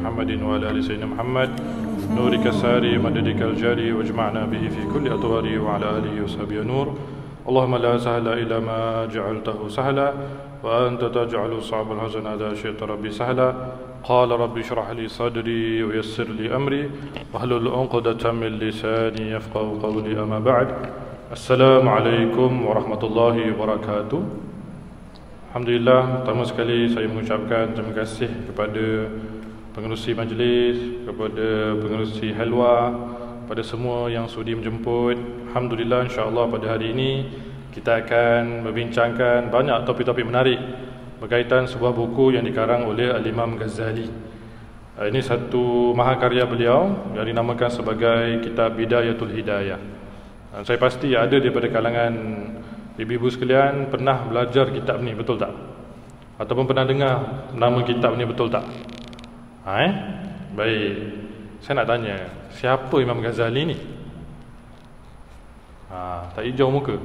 محمد وعلى آل سيدنا محمد نورك الساري مددك الجاري واجمعنا به في كل أطواره وعلى آله وصحبه نور. اللهم لا سهل إلا ما جعلته سهلا وأنت تجعل صعب الحزن إذا شئت ربي سهلا. قال ربي اشرح لي صدري ويسر لي أمري واحلل عقدة من لساني يفقهوا قولي. أما بعد. Assalamualaikum warahmatullahi wabarakatuh. Alhamdulillah, pertama sekali saya mengucapkan terima kasih kepada pengerusi majlis, kepada pengerusi halwa, pada semua yang sudi menjemput. Alhamdulillah, insya-Allah pada hari ini kita akan membincangkan banyak topik-topik menarik berkaitan sebuah buku yang dikarang oleh Al-Imam Ghazali. Ini satu mahakarya beliau yang dinamakan sebagai Kitab Bidayatul Hidayah. Saya pasti ada daripada kalangan ibu-ibu sekalian pernah belajar kitab ni, betul tak? Ataupun pernah dengar nama kitab ni, betul tak? Baik. Saya nak tanya, siapa Imam Ghazali ni? Tak hijau muka.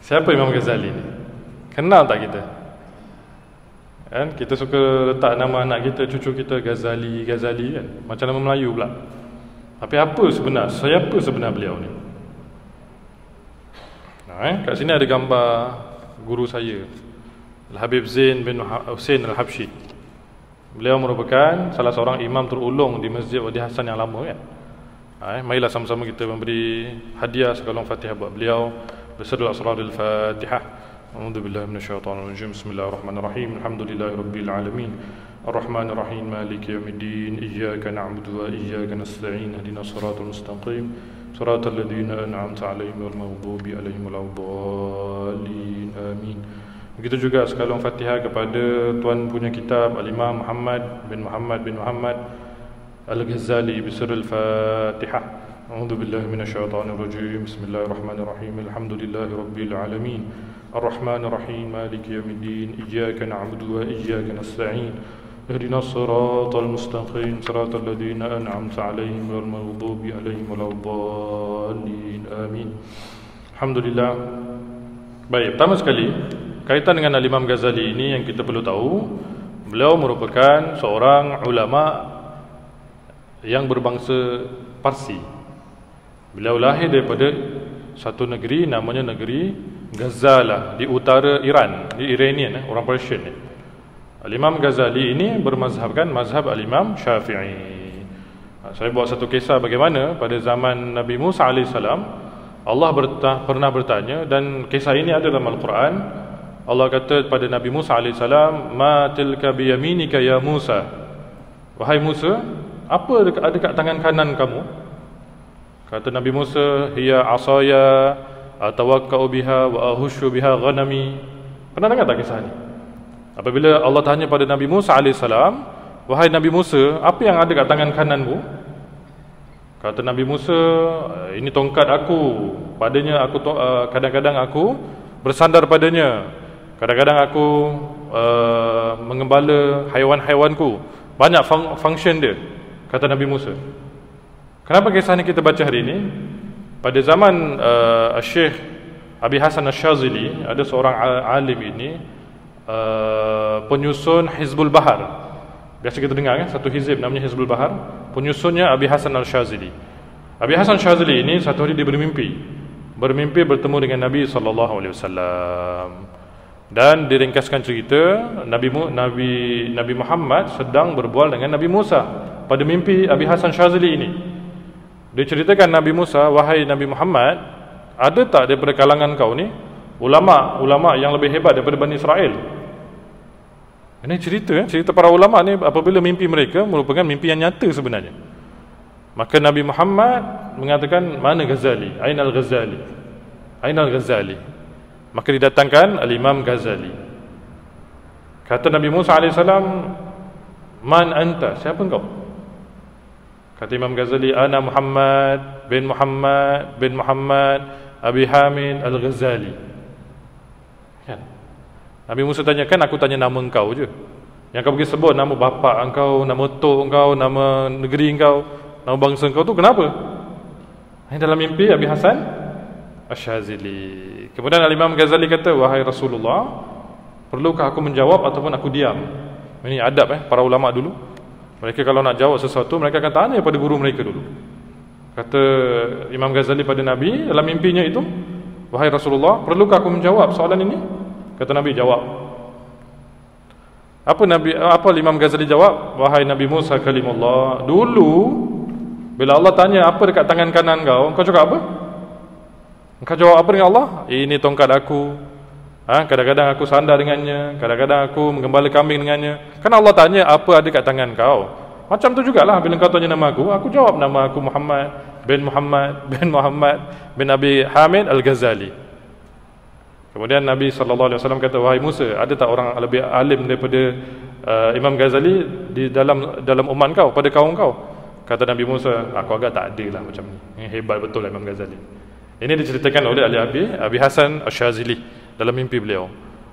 Siapa Imam Ghazali ni? Kenal tak kita? Kan kita suka letak nama anak kita, cucu kita Ghazali, Ghazali kan? Macam nama Melayu pula. Tapi apa sebenar? Siapa sebenar beliau ni? Kat sini ada gambar guru saya, Al-Habib Zain bin Husain Al-Habsyi. Beliau merupakan salah seorang imam terulung di Masjid Wadi Hasan yang lama kan. Marilah sama-sama kita memberi hadiah sekalung Fatihah buat beliau. Berserta asrarul Fatihah. A'udzubillahi minasyaitonirrajim. Bismillahirrahmanirrahim. Alhamdulillahirabbil alamin. الرحمن الرحيم مالك يوم الدين إياك نعبد وإياك نستعين اهدنا الصراط المستقيم صراط الذين أنعمت عليهم غير المغضوب عليهم ولا الضالين آمين. Begitu juga sekalung Fatihah kepada tuan punya kitab Al-Imam Muhammad bin Muhammad Al-Ghazali bisirul Fatihah. A'udzu billahi minasyaitonir rajim. Bismillahirrahmanirrahim. Alhamdulillahi rabbil alamin. Ar-Rahmanir Rahim Maliki yaumiddin Iyyaka na'budu wa iyyaka nasta'in اهدنا الصراط المستقيم صراط الذين أنعمت عليهم غير المغضوب عليهم ولا الضالين آمين. Alhamdulillah. Baik, pertama sekali kaitan dengan Al-Imam Ghazali ini yang kita perlu tahu, beliau merupakan seorang ulama yang berbangsa Parsi. Beliau lahir daripada satu negeri namanya negeri Ghazala di utara Iran, di Iranian, orang Persian ni. Al-Imam Ghazali ini bermazhabkan mazhab Al-Imam Syafi'i. Saya buat satu kisah bagaimana pada zaman Nabi Musa AS Allah pernah bertanya, dan kisah ini ada dalam Al-Quran. Allah kata pada Nabi Musa AS, "Ma tilka biyaminika ya Musa." Wahai Musa, apa ada dekat tangan kanan kamu? Kata Nabi Musa, "Hiya asaya atawakka'u biha wa ahushu biha ghanami." Pernah dengar tak kisah ni? Apabila Allah tanya pada Nabi Musa AS, "Wahai Nabi Musa, apa yang ada kat tangan kananmu?" Kata Nabi Musa, "Ini tongkat aku. Padanya aku kadang-kadang aku bersandar padanya. Kadang-kadang aku mengembala haiwan-haiwanku. Banyak function dia," kata Nabi Musa. Kenapa kisah ni kita baca hari ini? Pada zaman Syekh Abi Hasan Asy-Syadzili, ada seorang alim ini, penyusun Hizbul Bahar. Biasa kita dengar kan, satu hizib namanya Hizbul Bahar. Penyusunnya Abi Hasan Al-Syadzili. Abi Hasan Syadzili ini satu hari dia bermimpi bertemu dengan Nabi SAW. Dan diringkaskan cerita, Nabi Muhammad sedang berbual dengan Nabi Musa pada mimpi Abi Hasan Syadzili ini. Dia ceritakan Nabi Musa, "Wahai Nabi Muhammad, ada tak daripada kalangan kau ni ulama yang lebih hebat daripada Bani Israel?" Ini cerita para ulama ni apabila mimpi mereka merupakan mimpi yang nyata sebenarnya. Maka Nabi Muhammad mengatakan, "Mana Ghazali? Ainal Ghazali? Ainal Ghazali?" Maka didatangkan Al-Imam Ghazali. Kata Nabi Musa AS, "Man anta? Siapa engkau?" Kata Imam Ghazali, "Ana Muhammad bin Muhammad Abi Hamid Al-Ghazali." Kan? Nabi Musa tanya, "Kan aku tanya nama engkau je. Yang kau pergi sebut nama bapa engkau, nama tok engkau, nama negeri engkau, nama bangsa engkau tu kenapa?" Ini dalam mimpi Abi Hasan Asy-Syadzili. Kemudian Al-Imam Ghazali kata, "Wahai Rasulullah, perlukah aku menjawab ataupun aku diam?" Ini adab para ulama dulu. Mereka kalau nak jawab sesuatu, mereka akan tanya pada guru mereka dulu. Kata Imam Ghazali pada Nabi dalam mimpinya itu, wahai Rasulullah, perlukah aku menjawab soalan ini? Kata Nabi, jawab. Apa Imam Ghazali jawab? Wahai Nabi Musa kalimullah, dulu bila Allah tanya apa dekat tangan kanan kau cakap apa? Engkau jawab apa dengan Allah? Ini tongkat aku. Kadang-kadang aku sandar dengannya, kadang-kadang aku menggembala kambing dengannya. Kan Allah tanya apa ada kat tangan kau. Macam tu jugalah bila kau tanya nama aku jawab nama aku Muhammad bin Abi Hamid Al-Ghazali. Kemudian Nabi SAW kata, wahai Musa, ada tak orang lebih alim daripada Imam Ghazali di dalam umat kau, pada kaum kau? Kata Nabi Musa, aku agak tak ada lah macam ni. Hebat betul lah Imam Ghazali. Ini diceritakan oleh Abi Hasan Ash-Shazili dalam mimpi beliau.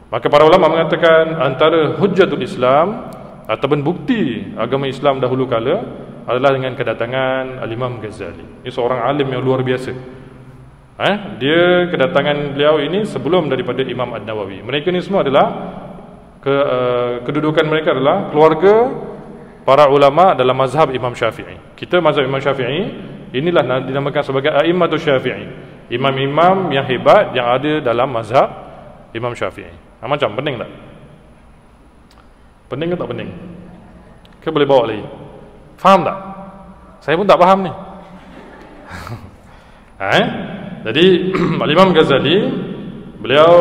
Maka para ulama mengatakan antara hujjatul Islam ataupun bukti agama Islam dahulu kala adalah dengan kedatangan Al-Imam Ghazali. Ini seorang alim yang luar biasa. Dia kedatangan beliau ini sebelum daripada Imam An-Nawawi. Mereka ni semua adalah kedudukan mereka adalah keluarga para ulama dalam mazhab Imam Syafi'i. Kita mazhab Imam Syafi'i inilah dinamakan sebagai A'immatus Syafi'i. Imam-imam yang hebat yang ada dalam mazhab Imam Syafi'i. Macam pening tak? Pening ke tak pening? Ke boleh bawa lagi? Faham tak? Saya pun tak faham ni. Jadi Imam Ghazali, beliau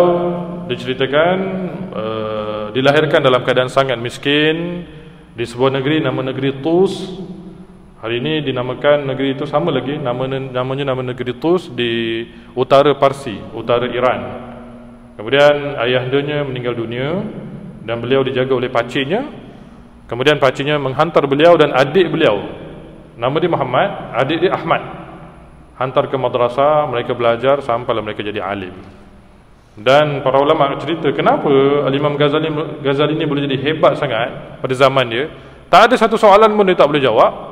diceritakan dilahirkan dalam keadaan sangat miskin di sebuah negeri, nama negeri Tus. Hari ini dinamakan negeri itu sama lagi, namanya nama negeri Tus di utara Parsi, utara Iran. Kemudian ayahandanya meninggal dunia dan beliau dijaga oleh pakciknya. Kemudian pakciknya menghantar beliau dan adik beliau, nama dia Muhammad, adik dia Ahmad, hantar ke madrasah. Mereka belajar sampailah mereka jadi alim. Dan para ulama cerita kenapa Imam Ghazali ini boleh jadi hebat sangat pada zaman dia. Tak ada satu soalan pun dia tak boleh jawab.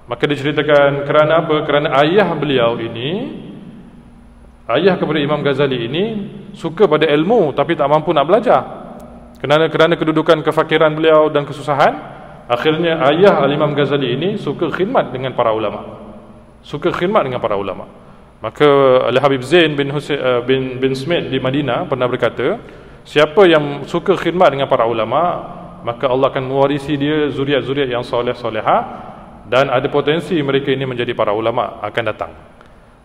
Maka diceritakan kerana apa? Kerana ayah beliau ini, ayah kepada Imam Ghazali ini suka pada ilmu tapi tak mampu nak belajar. Kerana kedudukan kefakiran beliau dan kesusahan, akhirnya ayah Imam Ghazali ini suka khidmat dengan para ulama. Maka Al-Habib Zain bin Smith di Madinah pernah berkata, siapa yang suka khidmat dengan para ulama, maka Allah akan mewarisi dia zuriat-zuriat yang soleh-solehah, dan ada potensi mereka ini menjadi para ulama akan datang.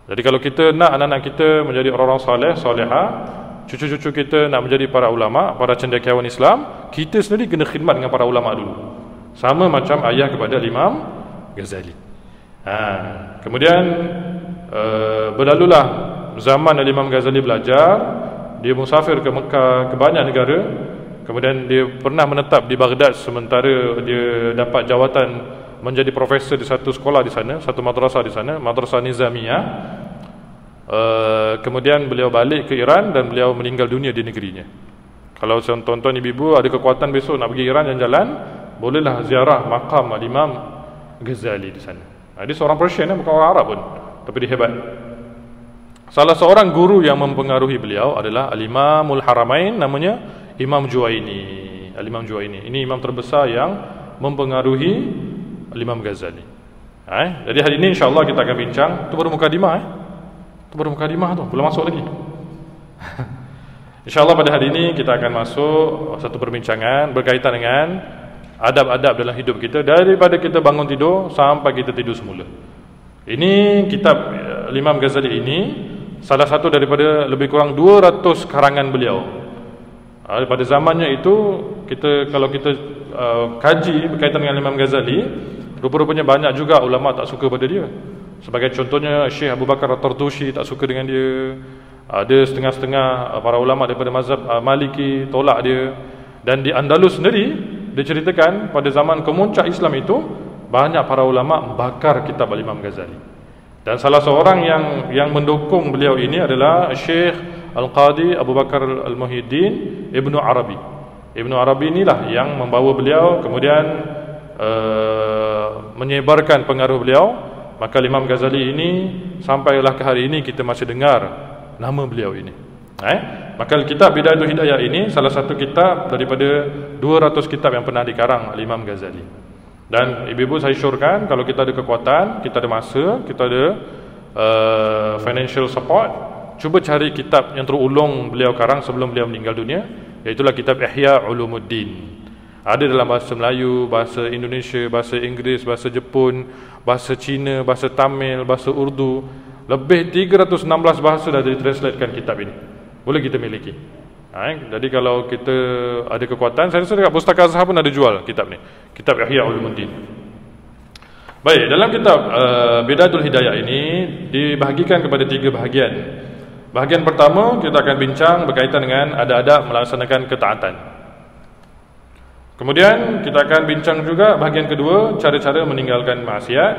Jadi kalau kita nak anak-anak kita menjadi orang-orang soleh, soleha, cucu-cucu kita nak menjadi para ulama, para cendekiawan Islam, kita sendiri kena khidmat dengan para ulama dulu. Sama macam ayah kepada Imam Ghazali. Kemudian berlalulah zaman Imam Ghazali belajar. Dia musafir ke Mekah, ke banyak negara. Kemudian dia pernah menetap di Baghdad sementara dia dapat jawatan menjadi profesor di satu sekolah di sana, satu madrasah di sana, Madrasah Nizamiyah. Kemudian beliau balik ke Iran dan beliau meninggal dunia di negerinya. Kalau tuan-tuan ibu-ibu ada kekuatan besok nak pergi Iran jalan-jalan, bolehlah ziarah makam Imam Ghazali di sana. Dia seorang Persian, bukan orang Arab pun, tapi dia hebat. Salah seorang guru yang mempengaruhi beliau adalah Al-Imamul Haramain, namanya Imam Juwaini. Al-Imam Juwaini ini imam terbesar yang mempengaruhi Imam Ghazali. Jadi hari ini insya-Allah kita akan bincang. Itu baru mukadimah. Itu baru mukadimah tu, belum masuk lagi. InsyaAllah pada hari ini kita akan masuk satu perbincangan berkaitan dengan adab-adab dalam hidup kita, daripada kita bangun tidur sampai kita tidur semula. Ini kitab Imam Ghazali ini salah satu daripada lebih kurang 200 karangan beliau. Pada zamannya itu, kalau kita kaji berkaitan dengan Imam Ghazali, rupa-rupanya banyak juga ulama tak suka pada dia. Sebagai contohnya Syekh Abu Bakar At-Tartushi tak suka dengan dia. Ada setengah-setengah para ulama daripada mazhab Maliki tolak dia. Dan di Andalus sendiri diceritakan pada zaman kemuncak Islam itu, banyak para ulama membakar kitab Imam Ghazali. Dan salah seorang yang mendukung beliau ini adalah Syekh Al-Qadi Abu Bakar Al-Muhyiddin Ibnu Arabi. Ibnu Arabi inilah yang membawa beliau, kemudian menyebarkan pengaruh beliau. Maka Imam Ghazali ini sampailah ke hari ini kita masih dengar nama beliau ini. Maka kitab Bidayatul Hidayah ini salah satu kitab daripada 200 kitab yang pernah dikarang oleh Imam Ghazali. Dan ibu-ibu saya syorkan, kalau kita ada kekuatan, kita ada masa, kita ada financial support, cuba cari kitab yang terulung beliau karang sebelum beliau meninggal dunia, iaitulah kitab Ihya Ulumuddin. Ada dalam bahasa Melayu, bahasa Indonesia, bahasa Inggeris, bahasa Jepun, bahasa Cina, bahasa Tamil, bahasa Urdu. Lebih 316 bahasa dah ditranslatekan kitab ini. Boleh kita miliki. Jadi kalau kita ada kekuatan, saya rasa dekat Pustaka Azhar pun ada jual kitab ni, kitab Ihya Ulumuddin. Baik, dalam kitab Bidayatul Hidayah ini dibahagikan kepada 3 bahagian. Bahagian pertama kita akan bincang berkaitan dengan adab-adab melaksanakan ketaatan. Kemudian kita akan bincang juga bahagian kedua, cara-cara meninggalkan maksiat.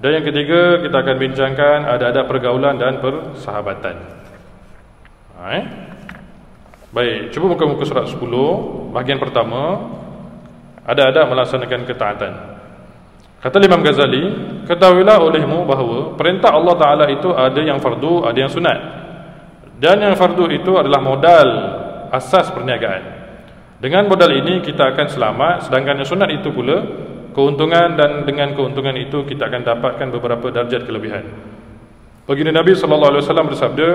Dan yang ketiga kita akan bincangkan adab-adab pergaulan dan persahabatan. Baik, cuba muka-muka surat 10, bahagian pertama, adab-adab melaksanakan ketaatan. Kata Imam Ghazali, ketahuilah olehmu bahawa perintah Allah Ta'ala itu ada yang fardu, ada yang sunat. Dan yang fardu itu adalah modal asas perniagaan. Dengan modal ini kita akan selamat, sedangkan yang sunat itu pula keuntungan, dan dengan keuntungan itu kita akan dapatkan beberapa darjat kelebihan. Baginda Nabi SAW bersabda,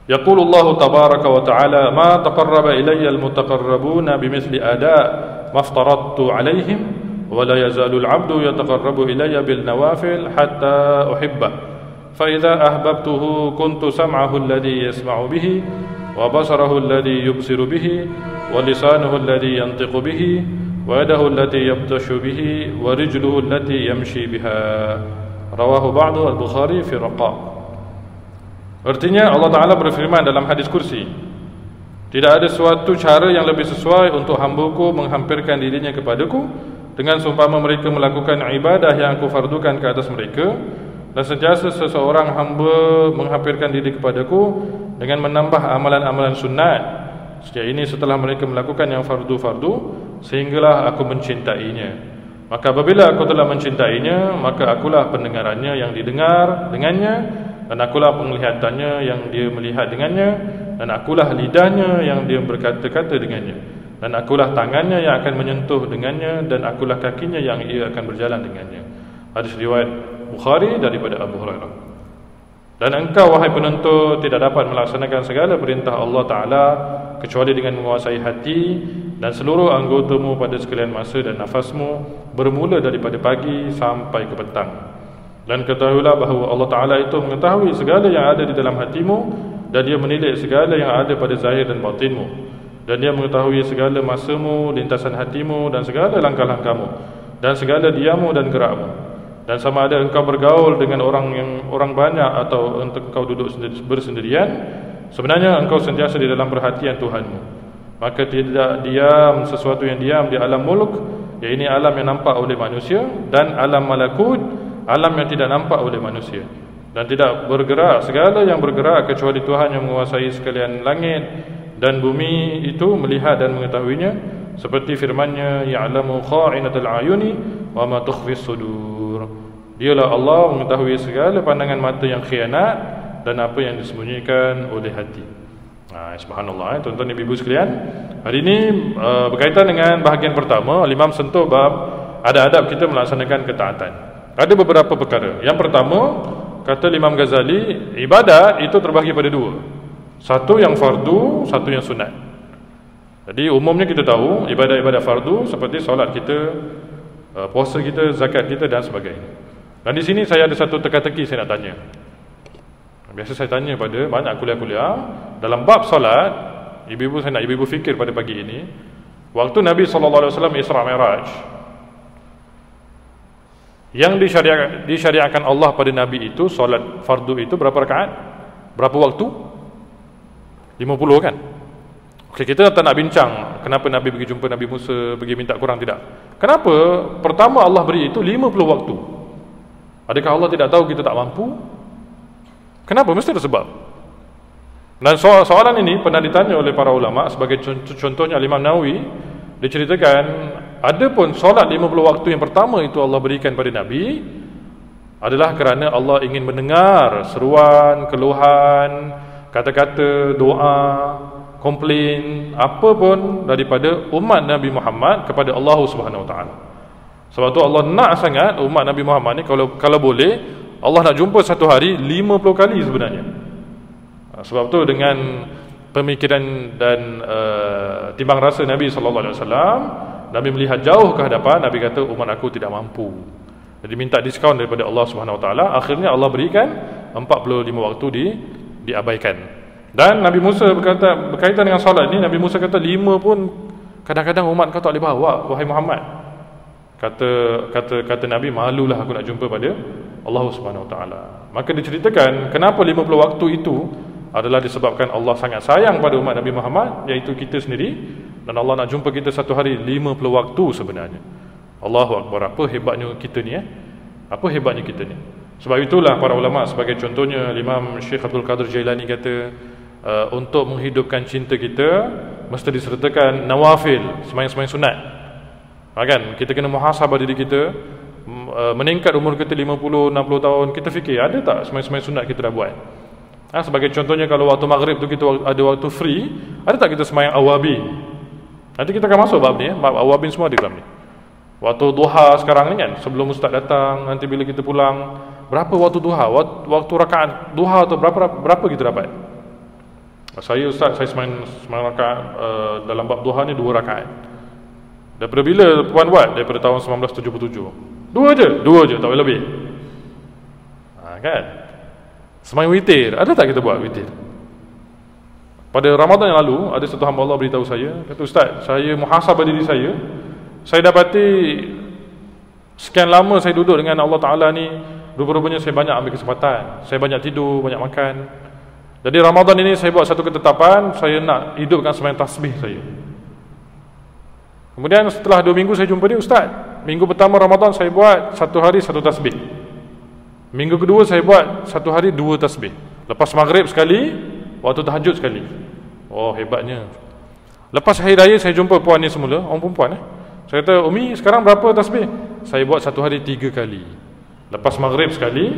Yaqulullahu tabaraka wa ta'ala, ma taqarraba ilayya al-mutaqarrabuna bimithli ada' maftaradtu alaihim, wa la yazalu al-'abdu yataqarrabu ilayya bil nawafil hatta uhibbah, fa idza ahbabtuhu kuntu sam'ahu alladhi yasma'u bihi, wa basarahu alladhi yubsiru bihi, wa lisanuhu alladhi yantiqu bihi, wa yadahu allati yabtashu bihi, wa rijluhu allati yamshi biha. Rawahu ba'du al-Bukhari fi Raqaq. Artinya Allah Ta'ala berfirman dalam hadis kursi, tidak ada suatu cara yang lebih sesuai untuk hamba-Ku menghampirkan dirinya kepadaku dengan seumpama mereka melakukan ibadah yang Aku fardukan ke atas mereka, dan sentiasa seseorang hamba menghampirkan diri kepadaku dengan menambah amalan-amalan sunat sejak ini setelah mereka melakukan yang fardu-fardu, sehinggalah aku mencintainya. Maka apabila aku telah mencintainya, maka akulah pendengarannya yang didengar dengannya, dan akulah penglihatannya yang dia melihat dengannya, dan akulah lidahnya yang dia berkata-kata dengannya, dan akulah tangannya yang akan menyentuh dengannya, dan akulah kakinya yang ia akan berjalan dengannya. Hadis riwayat Bukhari daripada Abu Hurairah. Dan engkau wahai penuntut tidak dapat melaksanakan segala perintah Allah Ta'ala kecuali dengan menguasai hati dan seluruh anggotamu pada sekalian masa dan nafasmu, bermula daripada pagi sampai ke petang. Dan ketahuilah bahawa Allah Ta'ala itu mengetahui segala yang ada di dalam hatimu, dan Dia menilik segala yang ada pada zahir dan batinmu, dan Dia mengetahui segala masamu, lintasan hatimu, dan segala langkah-langkahmu, dan segala diammu dan gerakmu. Dan sama ada engkau bergaul dengan orang banyak atau engkau duduk bersendirian, sebenarnya engkau sentiasa di dalam perhatian Tuhanmu. Maka tidak diam sesuatu yang diam di alam mulk, iaitu alam yang nampak oleh manusia, dan alam malakut, alam yang tidak nampak oleh manusia. Dan tidak bergerak segala yang bergerak kecuali Tuhan yang menguasai sekalian langit dan bumi itu, melihat dan mengetahuinya, seperti firman-Nya, ya'lamu kha'inatal a'yuni wa ma tukhfis sudur. Dialah Allah mengetahui segala pandangan mata yang khianat dan apa yang disembunyikan oleh hati. Subhanallah, tuan-tuan ibu-ibu sekalian, hari ini berkaitan dengan bahagian pertama, Imam sentuh bab adab-adab kita melaksanakan ketaatan. Ada beberapa perkara. Yang pertama, kata Imam Ghazali, ibadat itu terbahagi pada dua. Satu yang fardu, satu yang sunat. Jadi umumnya kita tahu ibadat-ibadat fardu seperti solat kita, puasa kita, zakat kita dan sebagainya. Dan di sini saya ada satu teka-teki saya nak tanya. Biasa saya tanya pada banyak kuliah-kuliah dalam bab solat. Ibu-ibu, saya nak ibu-ibu fikir pada pagi ini, waktu Nabi SAW Isra Mi'raj, yang disyariatkan Allah pada Nabi itu, solat fardu itu berapa rakaat? Berapa waktu? 50 kan? Okey, kita tak nak bincang kenapa Nabi pergi jumpa Nabi Musa, pergi minta kurang, tidak. Kenapa pertama Allah beri itu 50 waktu? Adakah Allah tidak tahu kita tak mampu? Kenapa? Mesti ada sebab. Dan soalan ini pernah ditanya oleh para ulama. Sebagai contohnya Imam Nawawi, diceritakan ada pun solat 50 waktu yang pertama itu Allah berikan pada Nabi adalah kerana Allah ingin mendengar seruan, keluhan, kata-kata, doa, komplain, apa pun daripada umat Nabi Muhammad kepada Allah Subhanahu Wa Taala. Sebab tu Allah nak sangat umat Nabi Muhammad ni, kalau boleh Allah nak jumpa satu hari 50 kali sebenarnya. Sebab tu dengan pemikiran dan timbang rasa Nabi SAW, Nabi melihat jauh ke hadapan, Nabi kata umat aku tidak mampu. Jadi minta diskaun daripada Allah Subhanahu Wa Taala. Akhirnya Allah berikan 45 waktu diabaikan. Dan Nabi Musa berkaitan dengan solat ni, Nabi Musa kata 5 pun kadang-kadang umat kau tak boleh bawa, wahai Muhammad. Kata Nabi, malulah aku nak jumpa pada Allah Subhanahu Wa Taala. Maka diceritakan kenapa 50 waktu itu adalah disebabkan Allah sangat sayang pada umat Nabi Muhammad, iaitu kita sendiri, dan Allah nak jumpa kita satu hari 50 waktu sebenarnya. Allahu Akbar, apa hebatnya kita ni Apa hebatnya kita ni. Sebab itulah para ulama, sebagai contohnya Imam Syekh Abdul Qadir Jailani kata, untuk menghidupkan cinta kita mesti disertakan nawafil, sembahyang-sembahyang sunat. Kan? Kita kena muhasabah diri kita. Meningkat umur kita 50, 60 tahun, kita fikir ada tak sembahyang-sembahyang sunat kita dah buat. Sebagai contohnya, kalau waktu maghrib tu kita ada waktu free, ada tak kita sembahyang awabin? Nanti kita akan masuk bab ni, bab awabin semua di dalam ni. Waktu duha sekarang ni kan, sebelum ustaz datang, nanti bila kita pulang, berapa waktu duha? Waktu rakaat duha tu berapa kita dapat? Saya ustaz, saya sembahyang rakaat dalam bab duha ni 2 rakaat. Daripada bila puan buat? Daripada tahun 1977. 2 je, tak boleh lebih. Kan? Sembahyang witir, ada tak kita buat witir? Pada Ramadan yang lalu, ada satu hamba Allah beritahu saya, kata, ustaz, saya muhasabah diri saya dapati sekian lama saya duduk dengan Allah Ta'ala ni, rupa-rupanya saya banyak ambil kesempatan, saya banyak tidur, banyak makan. Jadi Ramadan ini saya buat satu ketetapan, saya nak hidupkan sembahyang tasbih saya. Kemudian setelah 2 minggu saya jumpa dia, ustaz, minggu pertama Ramadan saya buat 1 hari 1 tasbih. Minggu kedua saya buat 1 hari 2 tasbih. Lepas maghrib sekali, waktu tahajud sekali. Oh, hebatnya. Lepas hari raya saya jumpa puan ni semula, orang perempuan Saya kata, Umi, sekarang berapa tasbih? Saya buat 1 hari 3 kali. Lepas maghrib sekali,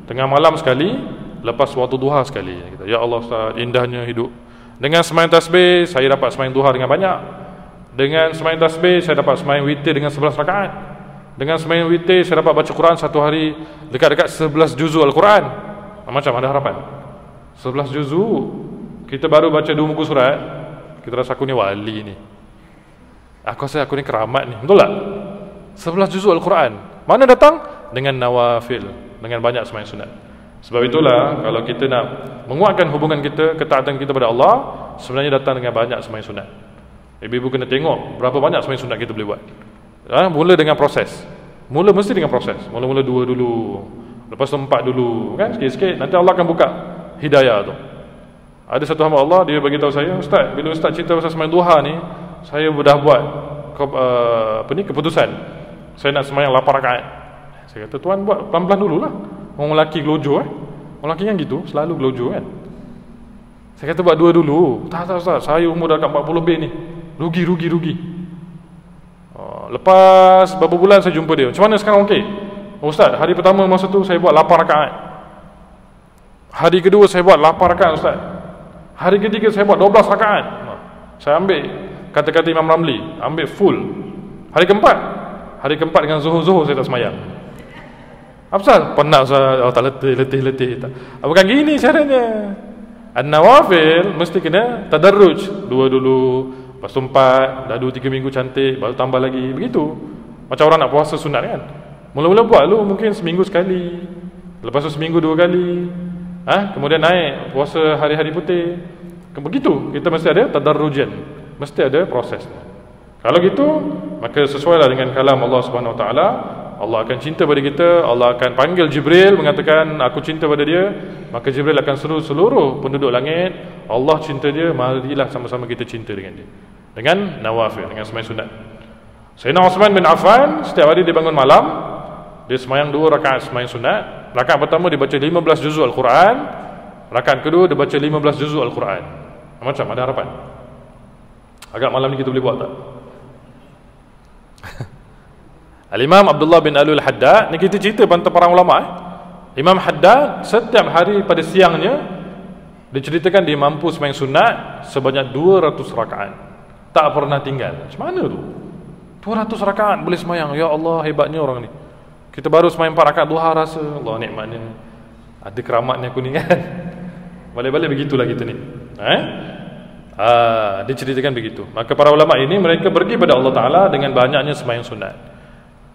tengah malam sekali, lepas waktu duha sekali. Kata, ya Allah Ustaz, indahnya hidup. Dengan sembahyang tasbih, saya dapat sembahyang duha dengan banyak. Dengan sembahyang tasbih, saya dapat sembahyang witir dengan 11 rakaat. Dengan sembahyang witir, saya dapat baca Quran 1 hari dekat-dekat 11 juzuk Al-Quran. Macam ada harapan. 11 juzuk. Kita baru baca 2 muka surat, kita rasa aku ni wali ni. Aku rasa aku ni keramat ni. Betul tak? 11 juzuk Al-Quran. Mana datang? Dengan nawafil, dengan banyak sembahyang sunat. Sebab itulah, kalau kita nak menguatkan hubungan kita, ketaatan kita pada Allah, sebenarnya datang dengan banyak sembahyang sunat. Ibu-ibu kena tengok berapa banyak sembahyang sunat kita boleh buat. Mula dengan proses. Mula mesti dengan proses. Mula-mula 2 dulu, lepas tu 4 dulu, kan? Sikit-sikit nanti Allah akan buka hidayah tu. Ada satu hamba Allah, dia bagi tahu saya, ustaz, bila ustaz cerita pasal sembahyang duha ni, saya dah buat keputusan. Saya nak sembahyang 8 rakaat. Saya kata, tuan buat pelan-pelan dululah. Orang lelaki gelojo Orang lelaki kan gitu, selalu gelojo kan. Saya kata buat 2 dulu. Tak ustaz, saya umur dah kat 40 lebih ni. Rugi. Lepas beberapa bulan saya jumpa dia, macam mana sekarang okey? Ustaz, hari pertama masa tu saya buat 8 rakaat. Hari kedua saya buat 8 rakaat ustaz. Hari ketiga saya buat 12 rakaat. Saya ambil kata-kata Imam Ramli, ambil full. Hari keempat dengan zuhur saya tak semayang. Apa pasal? Penat ustaz. Oh, tak letih. Bukan gini caranya. An-nawafil mesti kena tadarruj. 2 dulu, lepas tu 4, dah 2-3 minggu cantik, baru tambah lagi. Begitu. Macam orang nak puasa sunat kan. Mula-mula buat lu mungkin seminggu sekali, lepas tu seminggu 2 kali, kemudian naik puasa hari-hari putih. Begitu. Kita mesti ada tadarrujan, mesti ada proses. Kalau gitu, maka sesuailah dengan kalam Allah Subhanahu Wa Taala. Allah akan cinta pada kita. Allah akan panggil Jibril, mengatakan aku cinta pada dia. Maka Jibril akan seru seluruh penduduk langit, Allah cinta dia, marilah sama-sama kita cinta dengan dia, dengan nawafil, dengan sembahyang sunat. Sayyidina Uthman bin Affan, setiap hari dia bangun malam, dia sembahyang 2 rakaat sembahyang sunat. Rakaat pertama dia baca 15 juzuk Al-Quran. Rakaat kedua dia baca 15 juzuk Al-Quran. Macam ada harapan. Agak malam ni kita boleh buat tak? Al-Imam Abdullah bin Alul Haddad, ni kita cerita tentang para ulama. Imam Haddad setiap hari pada siangnya Diceritakan dia mampu sembahyang sunat sebanyak 200 rakaat. Tak pernah tinggal. Macam mana tu? 200 rakaat boleh sembahyang. Ya Allah, hebatnya orang ni. Kita baru sembahyang 4 rakaat duha rasa, Allah nikmatnya. Ada keramatnya aku ni kan. Balik-balik begitulah kita ni. Diceritakan begitu. Maka para ulama ini mereka pergi pada Allah Ta'ala dengan banyaknya sembahyang sunat.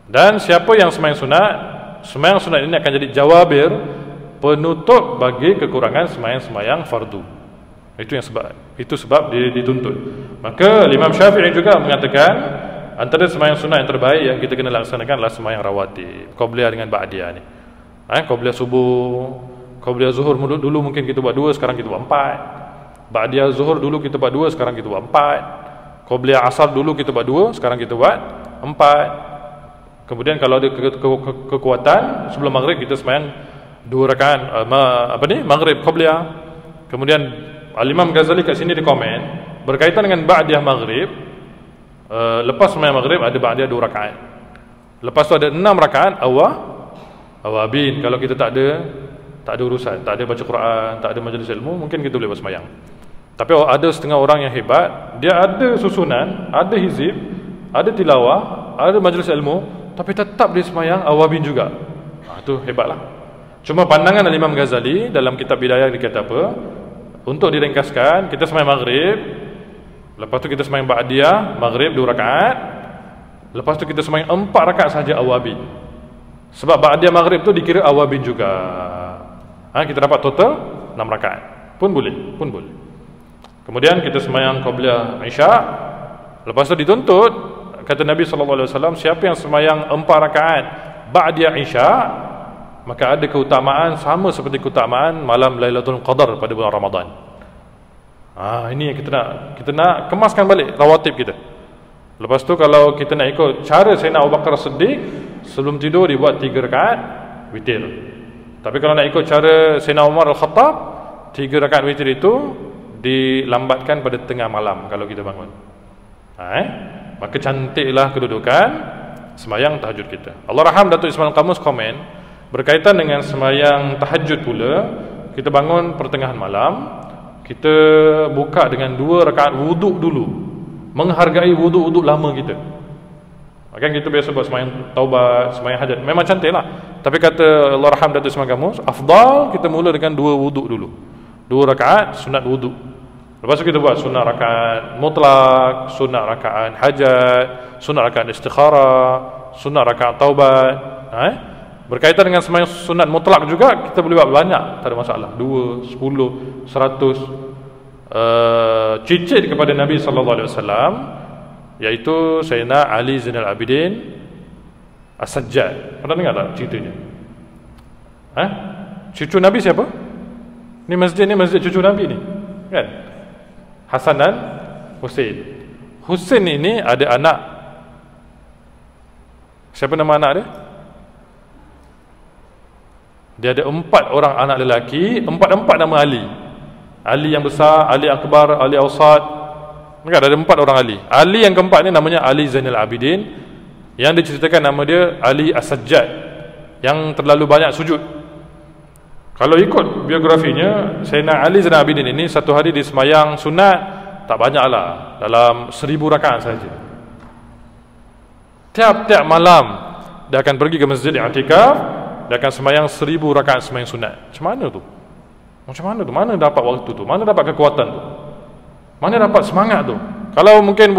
Dan siapa yang sembahyang sunat ini akan jadi jawabir, penutup bagi kekurangan sembahyang fardu. Itu sebab dituntut. Maka Imam Syafi'i juga mengatakan antara sembahyang sunat yang terbaik yang kita kena laksanakan adalah sembahyang rawatib, qabliyah dengan ba'diyah ni. Qabliyah subuh, qabliyah zuhur dulu mungkin kita buat 2, sekarang kita buat 4. Ba'diyah zuhur dulu kita buat 2, sekarang kita buat 4. Qabliyah asar dulu kita buat 2, sekarang kita buat 4. Kemudian kalau ada kekuatan sebelum maghrib kita sembahyang 2 rakaat maghrib qabliyah. Kemudian Al-Imam Ghazali kat sini dia komen berkaitan dengan ba'diyah maghrib. Lepas sembahyang maghrib ada ba'diyah 2 rakaat. Lepas tu ada 6 rakaat awabin. Kalau kita tak ada urusan, tak ada baca Quran, tak ada majlis ilmu, mungkin kita boleh buat sembahyang. Tapi ada setengah orang yang hebat, dia ada susunan, ada hizib, ada tilawah, ada majlis ilmu, tapi tetap dia sembahyang awabin juga. Itu hebatlah. Cuma pandangan Imam Ghazali dalam kitab Bidayah dia kata apa? Untuk diringkaskan, kita sembahyang maghrib, lepas tu kita sembahyang ba'diyah maghrib 2 rakaat, lepas tu kita sembahyang 4 rakaat saja awabin. Sebab ba'diyah maghrib tu dikira awabin juga. Kita dapat total 6 rakaat. Pun boleh. Kemudian kita sembahyang qabliyah isya. Lepas tu dituntut, kata Nabi SAW, siapa yang sembahyang 4 rakaat ba'diyah isya, maka ada keutamaan sama seperti keutamaan malam Lailatul Qadar pada bulan Ramadan. Ini yang kita nak kemaskan balik rawatib kita. Lepas tu kalau kita nak ikut cara Sayyidina Abu Bakar Siddiq, sebelum tidur dibuat 3 rakaat witir. Tapi kalau nak ikut cara Sayyidina Umar Al-Khattab, 3 rakaat witir itu dilambatkan pada tengah malam kalau kita bangun. Maka cantiklah kedudukan sembahyang tahajud kita. Allah raham Datuk Ismail Qamus komen berkaitan dengan sembahyang tahajud pula, kita bangun pertengahan malam, kita buka dengan 2 rakaat wuduk dulu, menghargai wuduk lama kita. Kan kita biasa buat sembahyang taubat, sembahyang hajat, memang cantik lah. Tapi kata Allah raham Datuk Ismail Qamus, afdal kita mula dengan 2 wuduk dulu, 2 rakaat sunat wuduk. Lepas tu kita buat sunat rakaat mutlak, sunat rakaat hajat, sunat rakaat istikharah, sunat rakaat taubat. Berkaitan dengan sembahyang sunat mutlak juga kita boleh buat banyak, tak ada masalah. 2, 10, 100. Cicit kepada Nabi SAW, iaitu Sayyidina Ali Zainal Abidin As-Sajjad. Pernah dengar tak ceritanya? Cucu Nabi siapa? Ni masjid cucu Nabi ni, kan? Hasan dan Husain. Husain ini ada anak. Siapa nama anak dia? Dia ada 4 orang anak lelaki, 4 nama Ali. Ali yang besar, Ali Akbar, Ali Awsat. Ada 4 orang Ali. Ali yang keempat ni namanya Ali Zainal Abidin, yang diceritakan nama dia Ali As-Sajjad, yang terlalu banyak sujud. Kalau ikut biografinya, Sayyidina Ali Zainal Abidin ini satu hari dia sembahyang sunat tak banyaklah, dalam 1000 rakaat saja. Tiap-tiap malam dia akan pergi ke masjid i'tikaf, dia akan sembahyang 1000 rakaat sembahyang sunat. Macam mana tu? Mana dapat waktu tu? Mana dapat kekuatan tu? Mana dapat semangat tu? Kalau mungkin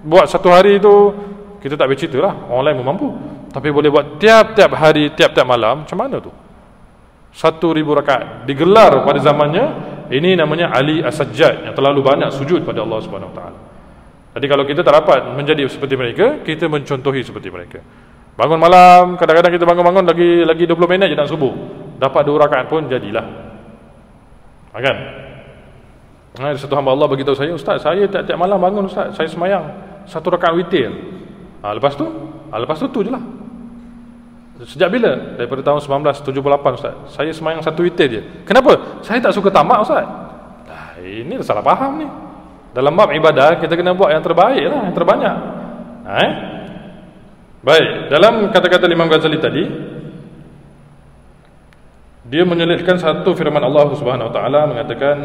buat satu hari tu, kita tak bercerita lah, orang lain pun mampu. Tapi boleh buat tiap-tiap hari, tiap-tiap malam, macam mana tu? 1000 rakaat digelar pada zamannya. Ini namanya Ali As-Sajjad, yang terlalu banyak sujud pada Allah Subhanahu Wa Taala. Jadi kalau kita tak dapat menjadi seperti mereka, kita mencontohi seperti mereka. Bangun malam, kadang-kadang kita bangun-bangun lagi 20 minit je nak subuh, dapat 2 rakaat pun jadilah. Kan? Satu hamba Allah beritahu saya, Ustaz, saya tiap-tiap malam bangun Ustaz, saya sembahyang 1 rakaat witir. Lepas tu je lah. Sejak bila? Daripada tahun 1978 Ustaz, saya sembahyang 1 witir je. Kenapa? Saya tak suka tamak Ustaz. Ini salah faham ni. Dalam bab ibadah kita kena buat yang terbaik lah, yang terbanyak. Baik, dalam kata-kata Imam Ghazali tadi, Dia menyelitkan satu firman Allah Subhanahu wa taala mengatakan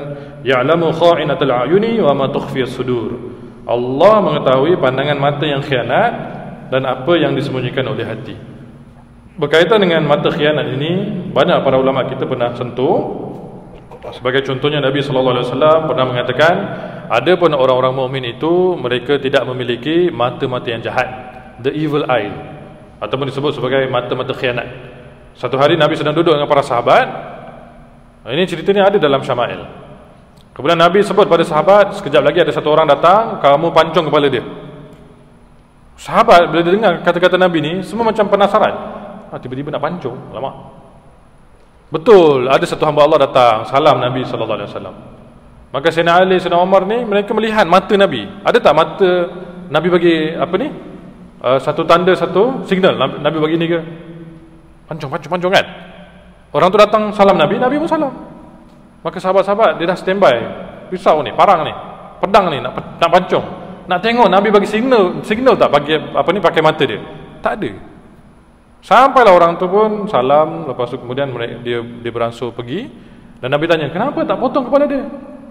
ya'lamu kha'inatal a'yuni wa ma tukhfi as-sudur. Allah mengetahui pandangan mata yang khianat dan apa yang disembunyikan oleh hati. Berkaitan dengan mata khianat ini, banyak para ulama kita pernah sentuh. Sebagai contohnya Nabi sallallahu alaihi wasallam pernah mengatakan ada pun orang-orang mukmin itu mereka tidak memiliki mata-mata yang jahat, the evil eye, ataupun disebut sebagai mata-mata khianat. Satu hari Nabi sedang duduk dengan para sahabat. Ini ceritanya ada dalam Syama'il. Kemudian Nabi sebut pada sahabat, sekejap lagi ada satu orang datang, kamu pancung kepala dia. Sahabat bila dia dengar kata-kata Nabi ni, semua macam penasaran. Tiba-tiba nak pancung, lama. Betul, ada satu hamba Allah datang, salam Nabi sallallahu alaihi wasallam. Maka Sayyidina Ali, Sayyidina Umar ni mereka melihat mata Nabi. Ada tak mata Nabi bagi apa ni? Satu tanda, satu signal Nabi bagi ni ke? Pancung kan. Orang tu datang salam Nabi, Nabi pun salam. Maka sahabat-sahabat dia dah standby, pisau ni, parang ni, pedang ni nak pancung. Nak tengok Nabi bagi signal tak bagi apa ni pakai mata dia. Tak ada. Sampailah orang tu pun salam, lepas tu kemudian dia beransur pergi dan Nabi tanya, "Kenapa tak potong kepala dia?"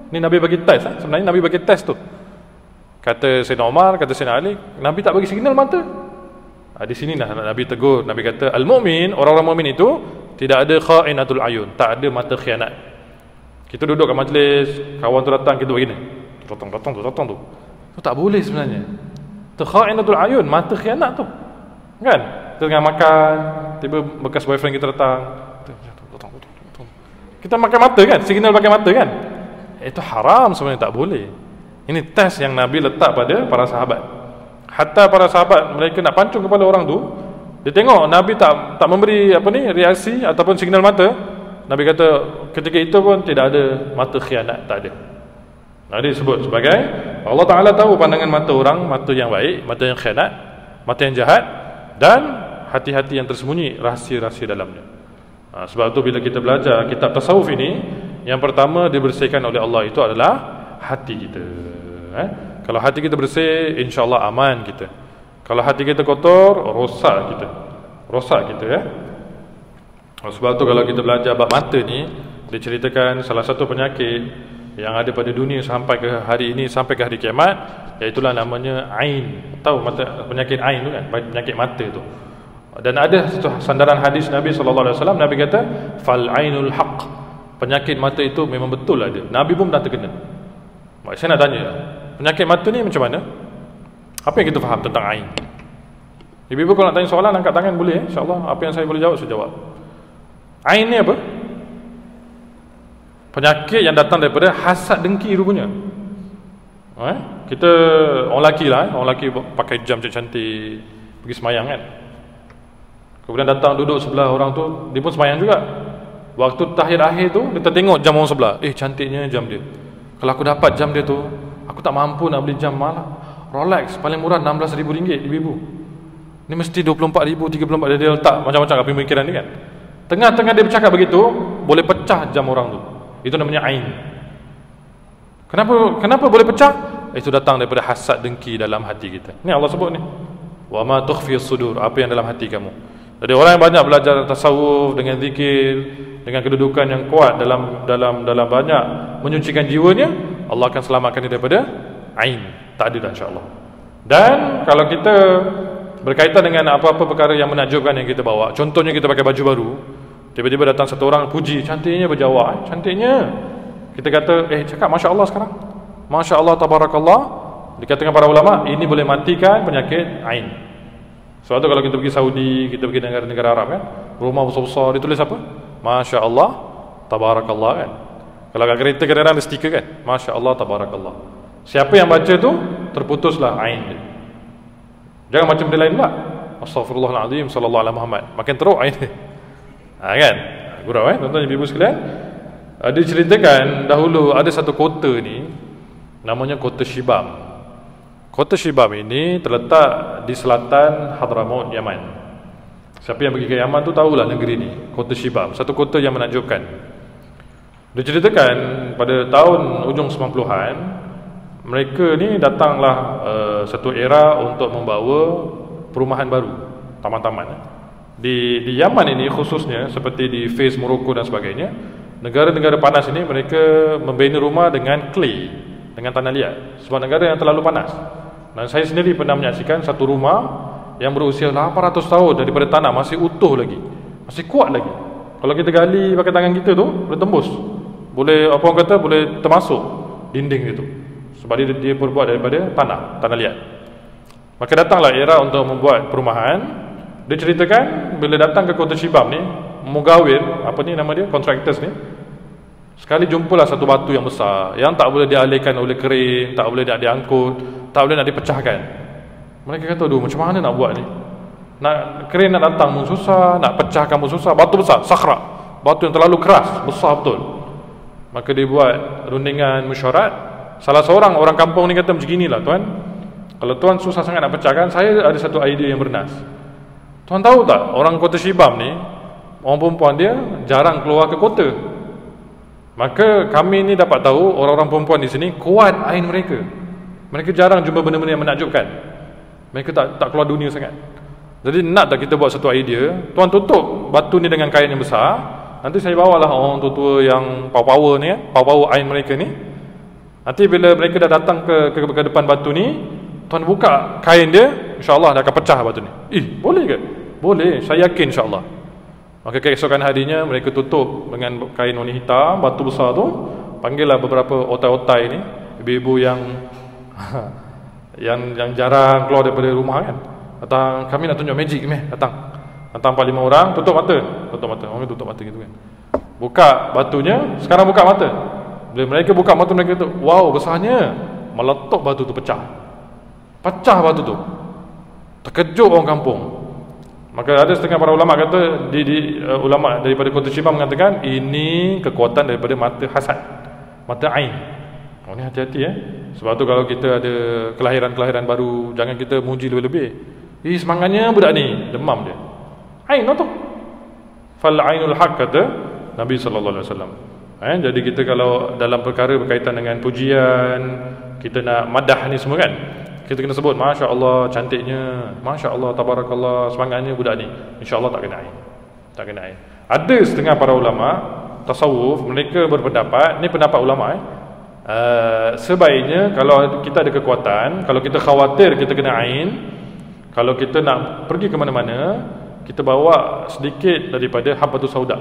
Ni Nabi bagi test, sebenarnya Nabi bagi test tu. Kata Sayyidina Umar, kata Sayyidina Ali, Nabi tak bagi signal mata. Di sini lah Nabi tegur. Nabi kata al-mu'min, orang-orang mukmin itu tidak ada kha'inatul ayun, tak ada mata khianat. Kita duduk kat majlis, kawan tu datang, kita begini, potong tu. Tu tak boleh sebenarnya. Tu kha'inatul ayun, mata khianat tu. Kan? Kita tengah makan, tiba bekas boyfriend kita datang, potong. Kita makan mata kan? Signal pakai mata kan? Itu haram sebenarnya, tak boleh. Ini test yang Nabi letak pada para sahabat. Hatta para sahabat mereka nak pancung kepala orang tu, dia tengok Nabi tak memberi apa ni reaksi ataupun signal mata. Nabi kata ketika itu pun tidak ada mata khianat, tak ada. Nabi sebut sebagai Allah Taala tahu pandangan mata orang, mata yang baik, mata yang khianat, mata yang jahat dan hati-hati yang tersembunyi, rahsia-rahsia dalamnya. Sebab tu bila kita belajar kitab tasawuf ini, yang pertama dibersihkan oleh Allah itu adalah hati kita. Kalau hati kita bersih, insya-Allah aman kita. Kalau hati kita kotor, rosak kita ya. Sebab tu kalau kita belajar bab mata ni, diceritakan salah satu penyakit yang ada pada dunia sampai ke hari ini, sampai ke hari kiamat, iaitu namanya ain. Tahu mata, penyakit ain tu kan, penyakit mata tu. Dan ada satu sandaran hadis Nabi sallallahu alaihi wasallam, Nabi kata fal ainul haq. Penyakit mata itu memang betul ada. Nabi pun pernah terkena. Saya nak tanya, penyakit mata ni macam mana? Apa yang kita faham tentang ain? Ibu-ibu kalau nak tanya soalan, angkat tangan boleh, insya-Allah. Apa yang saya boleh jawab, saya jawab. Ain ni apa? Penyakit yang datang daripada hasad dengki rupanya. Kita orang lelaki lah, orang lelaki pakai jam cantik-cantik pergi semayang kan. Kemudian datang duduk sebelah orang tu, dia pun semayang juga. Waktu tahiyat akhir tu, dia tengok jam orang sebelah. Cantiknya jam dia. Kalau aku dapat jam dia tu, aku tak mampu nak beli jam malah. Rolex paling murah RM16,000 ibu-ibu. Ni mesti RM24,000, RM34,000. Dia letak macam-macam kat pemikiran dia kan. Tengah-tengah dia bercakap begitu, boleh pecah jam orang tu. Itu namanya ain. Kenapa boleh pecah? Itu datang daripada hasad dengki dalam hati kita. Ni Allah sebut ni. Wa ma tukhfi as-sudur, apa yang dalam hati kamu. Jadi orang yang banyak belajar tasawuf dengan zikir, dengan kedudukan yang kuat dalam banyak menyucikan jiwanya, Allah akan selamatkan dia daripada ain. Tak ada dah insya-Allah. Dan kalau kita berkaitan dengan apa-apa perkara yang menakjubkan yang kita bawa, contohnya kita pakai baju baru, tiba-tiba datang satu orang puji, cantiknya berjawab, cantiknya. Kita kata, cakap masya-Allah sekarang. Masya-Allah tabarakallah. Dikatakan para ulama, ini boleh matikan penyakit ain. Sebab tu kalau kita pergi Saudi, kita pergi negara-negara Arab kan, rumah besar-besar ditulis apa? Masya Allah tabarakallah kan. Kalau kat kereta kadang-kadang ada stiker kan, Masya Allah tabarakallah. Siapa yang baca tu, terputuslah ain dia. Jangan macam benda lain pula, Astaghfirullahaladzim sallallahu alaihi Muhammad, makin teruk ain dia. Kan? Gurau tuan-tuan ibu-ibu sekalian. Diceritakan dahulu ada satu kota ni, namanya kota Shibam. Kota Shibam ini terletak di selatan Hadramaut, Yaman. Siapa yang pergi ke Yaman tu tahulah negeri ni, kota Shibam, satu kota yang menakjubkan. Diceritakan pada tahun ujung 90-an, mereka ni datanglah satu era untuk membawa perumahan baru, taman-taman. Di Yaman ini khususnya, seperti di Fez, Morocco dan sebagainya, negara-negara panas ini mereka membina rumah dengan clay, dengan tanah liat, sebab negara yang terlalu panas. Dan saya sendiri pernah menyaksikan satu rumah yang berusia 800 tahun daripada tanah, masih utuh lagi, masih kuat lagi. Kalau kita gali pakai tangan kita tu, boleh tembus, boleh, apa orang kata, boleh termasuk dinding itu, sebab dia berbuat daripada tanah liat. Maka datanglah era untuk membuat perumahan. Dia ceritakan bila datang ke Kota Shibam ni, mugawir, apa ni nama dia, contractors ni, sekali jumpalah satu batu yang besar yang tak boleh dialihkan oleh kren, tak boleh nak diangkut, tak boleh nak dipecahkan. Mereka kata, aduh, macam mana nak buat ni? Nak kren nak datang pun susah, nak pecahkan pun susah. Batu besar, sakhra, batu yang terlalu keras, besar betul. Maka dia buat rundingan mesyuarat. Salah seorang orang kampung ni kata, macam ginilah tuan, kalau tuan susah sangat nak pecahkan, saya ada satu idea yang bernas. Tuan tahu tak, orang Kota Shibam ni, orang perempuan dia jarang keluar ke kota. Maka kami ni dapat tahu orang-orang perempuan di sini kuat ain mereka. Mereka jarang jumpa benda-benda yang menakjubkan. Mereka tak keluar dunia sangat. Jadi nak tak kita buat satu idea, tuan tutup batu ni dengan kain yang besar. Nanti saya bawalah orang tua-tua yang power ni, power ain mereka ni. Nanti bila mereka dah datang ke depan batu ni, tuan buka kain dia, insya-Allah dah akan pecah batu ni. Boleh ke? Boleh, saya yakin insya-Allah. Maka keesokan harinya mereka tutup dengan kain warna hitam batu besar tu. Panggillah beberapa otai-otai ni, ibu-ibu yang yang jarang keluar daripada rumah kan. Datang, kami nak tunjuk magic ni, datang 4-5 orang, tutup mata. Orang tutup mata gitu kan. Buka batunya, sekarang buka mata. Bila mereka buka mata, mereka tu, wow, besarnya. Meletup batu tu, pecah batu tu. Terkejut orang kampung. Maka ada setengah para ulama kata, ulama daripada Kota Shibam mengatakan, ini kekuatan daripada mata hasad, mata ain. Ni hati-hati Sebab tu kalau kita ada kelahiran baru, jangan kita muji lebih-lebih. Semangatnya budak ni, demam dia. Ain tu. Fal ainul haq, kata Nabi sallallahu alaihi wasallam. Jadi kita kalau dalam perkara berkaitan dengan pujian, kita nak madah ni semua kan, kita kena sebut Masya Allah cantiknya, Masya Allah tabarakallah semangatnya budak ni. InsyaAllah tak kena ain. Ada setengah para ulama tasawuf, mereka berpendapat, ni pendapat ulama sebaiknya kalau kita ada kekuatan, kalau kita khawatir kita kena ain, kalau kita nak pergi ke mana-mana, kita bawa sedikit daripada habbatus sauda.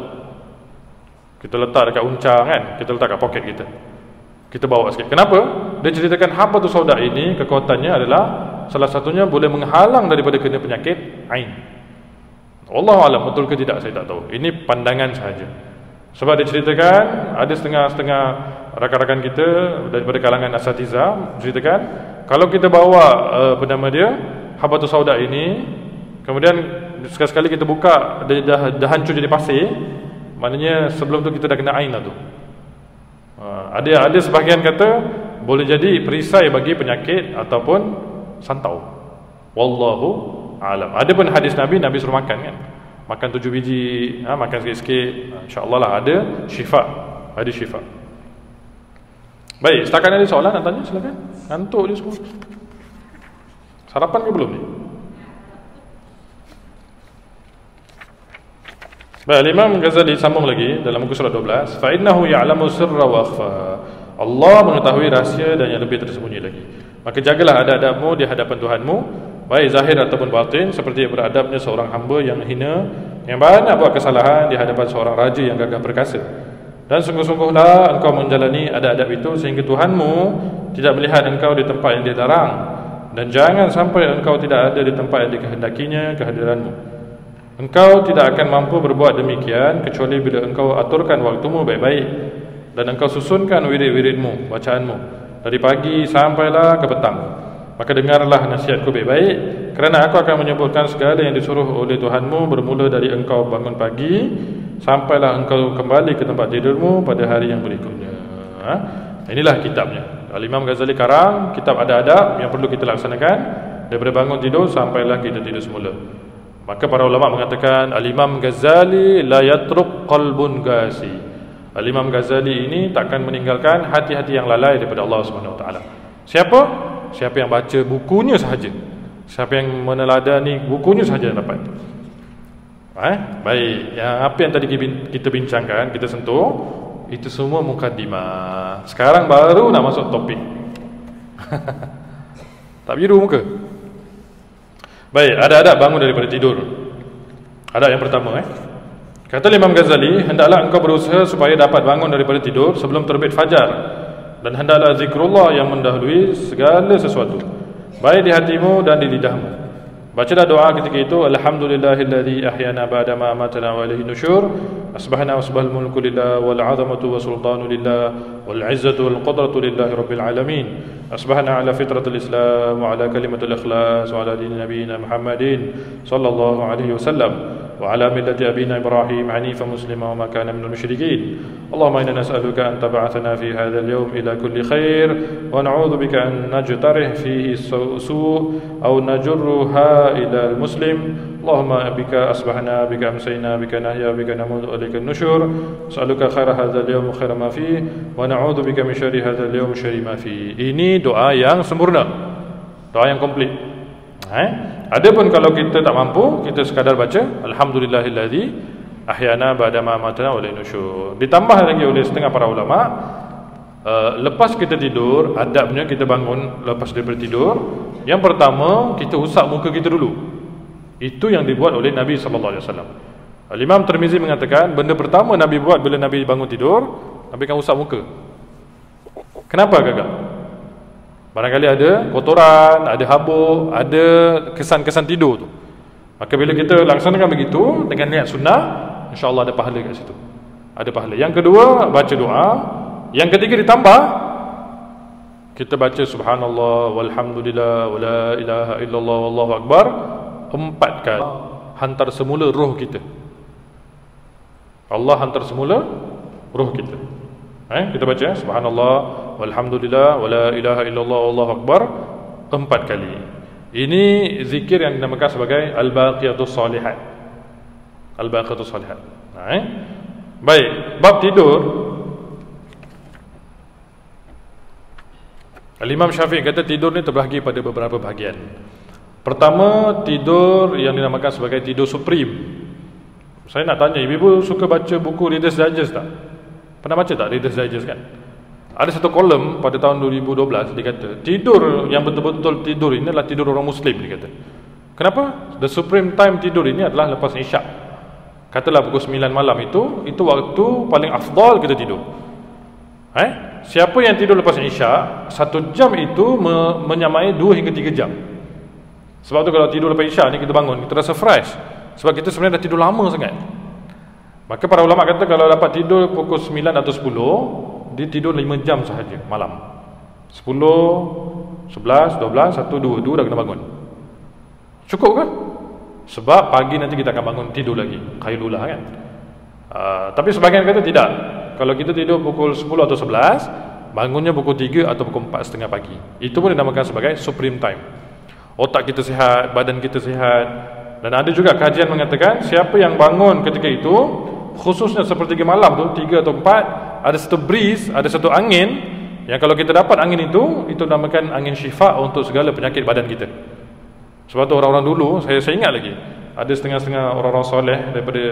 Kita letak dekat uncang kan, kita letak kat poket kita bawa sikit. Kenapa? Dia ceritakan habbatus sauda ini kekuatannya adalah salah satunya boleh menghalang daripada kena penyakit ain. Wallahu alam, betul ke tidak saya tak tahu. Ini pandangan sahaja. Sebab dia ceritakan ada setengah-setengah rakan-rakan kita daripada kalangan asatiza ceritakan, kalau kita bawa apa nama dia, habbatus sauda ini, kemudian sekali-sekali kita buka dia dah hancur jadi pasir, maknanya sebelum tu kita dah kena ain lah tu. Ada sebahagian kata boleh jadi perisai bagi penyakit ataupun santau. Wallahu alam. Ada pun hadis Nabi suruh makan kan, makan 7 biji, makan sikit-sikit, insya-Allah lah ada syifa, ada syifa. Baik, setakat ada soalan nak tanya silakan. Ngantuk dia semua. Sarapan ke belum ni? Baik, Imam Ghazali sambung lagi dalam muka surat 12, fa innahu ya'lamu sirra wa akhfa. Allah mengetahui rahsia dan yang lebih tersembunyi lagi. Maka jagalah adab-adabmu di hadapan Tuhanmu, baik zahir ataupun batin, seperti beradabnya seorang hamba yang hina, yang banyak buat kesalahan di hadapan seorang raja yang gagah perkasa. Dan sungguh-sungguhlah engkau menjalani adab-adab itu sehingga Tuhanmu tidak melihat engkau di tempat yang dia larang, dan jangan sampai engkau tidak ada di tempat yang dikehendakinya kehadiranmu. Engkau tidak akan mampu berbuat demikian kecuali bila engkau aturkan waktumu baik-baik dan engkau susunkan wirid-wiridmu, bacaanmu dari pagi sampailah ke petang. Maka dengarlah nasihatku baik-baik, kerana aku akan menyebutkan segala yang disuruh oleh Tuhanmu bermula dari engkau bangun pagi sampailah engkau kembali ke tempat tidurmu pada hari yang berikutnya. Inilah kitabnya. Al-Imam Ghazali karang kitab adab-adab yang perlu kita laksanakan daripada bangun tidur sampailah kita tidur semula. Maka para ulama mengatakan Al-Imam Ghazali la yatruk qalbun ghasi. Al-Imam Ghazali ini takkan meninggalkan hati-hati yang lalai daripada Allah Subhanahu Wa Taala. Siapa? Siapa yang baca bukunya sahaja, siapa yang meneladani bukunya sahaja dapat. Baik, apa yang tadi kita bincangkan, kita sentuh, itu semua mukadimah. Sekarang baru nak masuk topik. Tak biru muka. Baik, ada bangun daripada tidur. Ada yang pertama Kata Imam Ghazali, hendaklah engkau berusaha supaya dapat bangun daripada tidur sebelum terbit fajar, dan hendaklah zikrullah yang mendahului segala sesuatu, baik di hatimu dan di lidahmu. Bacalah doa ketika itu, alhamdulillahilladzi ahyana ba'da ma amatana wa ilaihi nusyur, asbahna wa asbahal mulku lillah wal 'azamatu wa sultanu lillah wal 'izzatu wal qudratu lillahi rabbil alamin, asbahna ala fitratil islam wa ala kalimatil ikhlas wa ala dini nabiyina Muhammadin sallallahu alaihi wasallam wa ala millati abina Ibrahim hanifan muslima wa ma kana minal musyrikin. Allahumma inna nas'aluka an tab'athana fi hadzal yawm ila kulli khair wa na'udzu bika an najtarih fihi su' aw najurruha ila al-muslim. Allahumma bika asbahna bika amsayna bika nahya bika namutu alaika an-nusyur. Nas'aluka khaira hadzal yawm khaira ma fi wa na'udzu bika min syarri hadzal yawm syarri ma fi. Ini doa yang sempurna, doa yang komplit. Adapun kalau kita tak mampu, kita sekadar baca alhamdulillahilladzi ahyana ba'da ma amatana wa ilaihi nusyur. Ditambah lagi oleh setengah para ulama, lepas kita tidur, adabnya kita bangun lepas daripada tidur, yang pertama kita usap muka kita dulu. Itu yang dibuat oleh Nabi sallallahu alaihi wasallam. Al-Imam Tirmizi mengatakan, benda pertama Nabi buat bila Nabi bangun tidur, Nabi akan usap muka. Kenapa kakak? Barangkali ada kotoran, ada habuk, ada kesan-kesan tidur tu. Maka bila kita laksanakan begitu dengan niat sunnah, insya-Allah ada pahala kat situ. Ada pahala. Yang kedua, baca doa. Yang ketiga ditambah, kita baca subhanallah walhamdulillah wala ilaha illallah wallahu akbar 4 kali. Hantar semula roh kita. Allah hantar semula roh kita. Kita baca subhanallah walhamdulillah wala ilaha illallah wallahu akbar 4 kali. Ini zikir yang dinamakan sebagai al-baqiyatus salihat. Al-baqiyatus salihat. Baik, bab tidur. Al-Imam Syafi'i kata tidur ni terbahagi pada beberapa bahagian. Pertama, tidur yang dinamakan sebagai tidur supreme. Saya nak tanya, ibu-ibu suka baca buku Reader's Digest tak? Pernah baca tak Reader's Digest kan? Ada satu kolom pada tahun 2012, dia kata tidur yang betul-betul tidur ini adalah tidur orang Muslim, dia kata. Kenapa? The supreme time tidur ini adalah lepas isyak. Katalah pukul 9 malam itu waktu paling afdal kita tidur. Siapa yang tidur lepas isyak, 1 jam itu menyamai 2 hingga 3 jam. Sebab tu kalau tidur lepas isyak ni kita bangun, kita rasa fresh. Sebab kita sebenarnya dah tidur lama sangat. Maka para ulama kata kalau dapat tidur pukul 9 atau 10, dia tidur 5 jam sahaja malam. 10, 11, 12, 1, 2 dah kena bangun. Cukup ke? Sebab pagi nanti kita akan bangun tidur lagi, Qailulah kan. Tapi sebagian kata tidak. Kalau kita tidur pukul 10 atau 11, bangunnya pukul 3 atau pukul 4:30 pagi. Itu pun dinamakan sebagai supreme time. Otak kita sihat, badan kita sihat. Dan ada juga kajian mengatakan siapa yang bangun ketika itu, khususnya sepertiga malam tu, 3 atau 4, ada satu breeze, ada satu angin, yang kalau kita dapat angin itu namakan angin syifa untuk segala penyakit badan kita. Sebab tu orang-orang dulu, saya ingat lagi, ada setengah-setengah orang-orang soleh daripada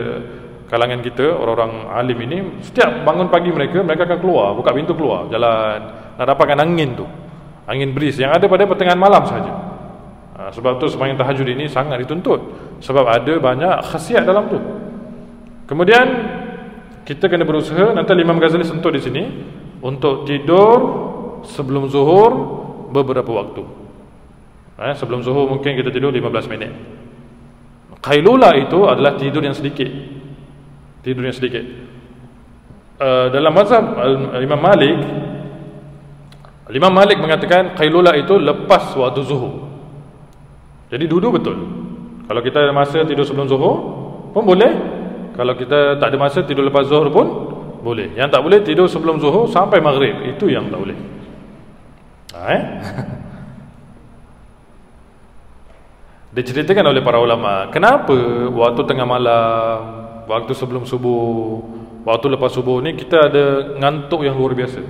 kalangan kita, orang-orang alim ini, setiap bangun pagi mereka akan keluar, buka pintu keluar, jalan, nak dapatkan angin tu, angin breeze yang ada pada pertengahan malam saja. Sebab tu sembahyang tahajud ini sangat dituntut, sebab ada banyak khasiat dalam tu. Kemudian kita kena berusaha, nanti Imam Ghazali sentuh di sini, untuk tidur sebelum zuhur beberapa waktu. Sebelum zuhur mungkin kita tidur 15 minit. Qailulah itu adalah tidur yang sedikit. Tidur yang sedikit. Dalam mazhab Imam Malik mengatakan qailulah itu lepas waktu zuhur. Jadi dua-dua betul. Kalau kita ada masa tidur sebelum zuhur pun boleh. Kalau kita tak ada masa tidur lepas zuhur pun boleh. Yang tak boleh tidur sebelum zuhur sampai maghrib. Itu yang tak boleh. Diceritakan oleh para ulama, kenapa waktu tengah malam, waktu sebelum subuh, waktu lepas subuh ni kita ada ngantuk yang luar biasa.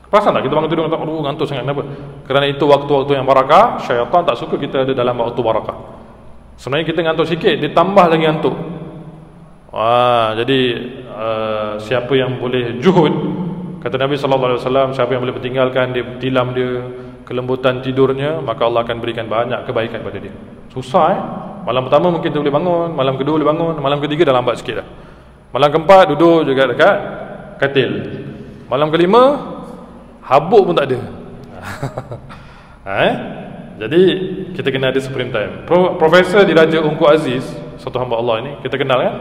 Perasan tak kita bangun tidur ngantuk sangat, kenapa? Kerana itu waktu-waktu yang barakah. Syaitan tak suka kita ada dalam waktu barakah. Sebenarnya kita ngantuk sikit, dia tambah lagi ngantuk. Jadi siapa yang boleh juhud, kata Nabi SAW, siapa yang boleh bertinggalkan dia, tilam dia, kelembutan tidurnya, maka Allah akan berikan banyak kebaikan pada dia. Susah Malam pertama mungkin dia boleh bangun, malam kedua boleh bangun, malam ketiga dah lambat sikit dah. Malam keempat duduk juga dekat katil. Malam kelima habuk pun tak ada. Jadi kita kena ada supreme time. Profesor di Raja Ungku Aziz, satu hamba Allah ini, kita kenal kan?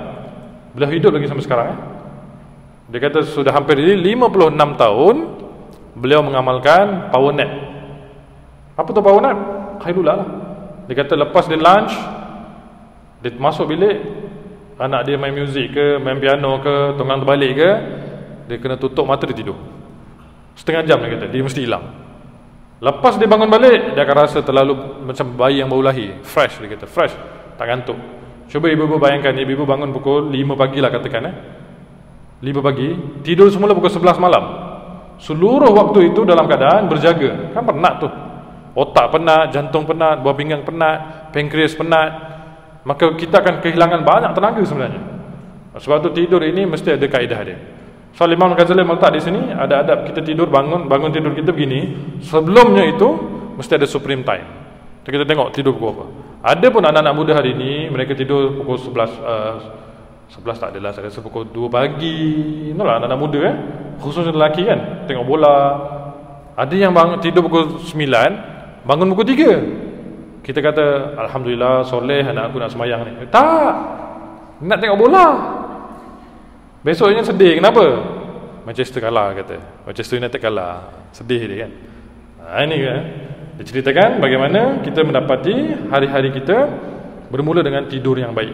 Beliau hidup lagi sampai sekarang Dia kata sudah hampir 56 tahun beliau mengamalkan power nap. Apa tu power nap? Khairullah lah. Dia kata lepas dia lunch, dia masuk bilik, anak dia main muzik ke, main piano ke, tonggang terbalik ke, dia kena tutup mata, dia tidur setengah jam. Dia kata dia mesti hilang. Lepas dia bangun balik, dia akan rasa terlalu macam bayi yang baru lahir, fresh. Dia kata fresh, tak ngantuk. Cuba ibu-ibu bayangkan, ibu-ibu bangun pukul 5 pagi lah katakan 5 pagi, tidur semula pukul 11 malam. Seluruh waktu itu dalam keadaan berjaga. Kan penat tu, otak penat, jantung penat, buah pinggang penat, pankreas penat. Maka kita akan kehilangan banyak tenaga sebenarnya. Sebab tu tidur ini mesti ada kaedah dia. So Imam Ghazali meletak di sini, ada adab kita tidur, bangun tidur kita begini. Sebelumnya itu mesti ada supreme time. Kita tengok tidur pukul apa. Ada pun anak-anak muda hari ini mereka tidur pukul 11 tak adalah, saya rasa pukul 2 pagi. Itulah anak-anak muda khususnya lelaki kan, tengok bola. Ada yang tidur pukul 9, bangun pukul 3. Kita kata alhamdulillah soleh anak aku nak semayang ni. Tak, nak tengok bola. Besoknya sedih. Kenapa? Manchester kalah, kata Manchester United kalah. Sedih dia kan. Ini kan diceritakan bagaimana kita mendapati hari-hari kita bermula dengan tidur yang baik.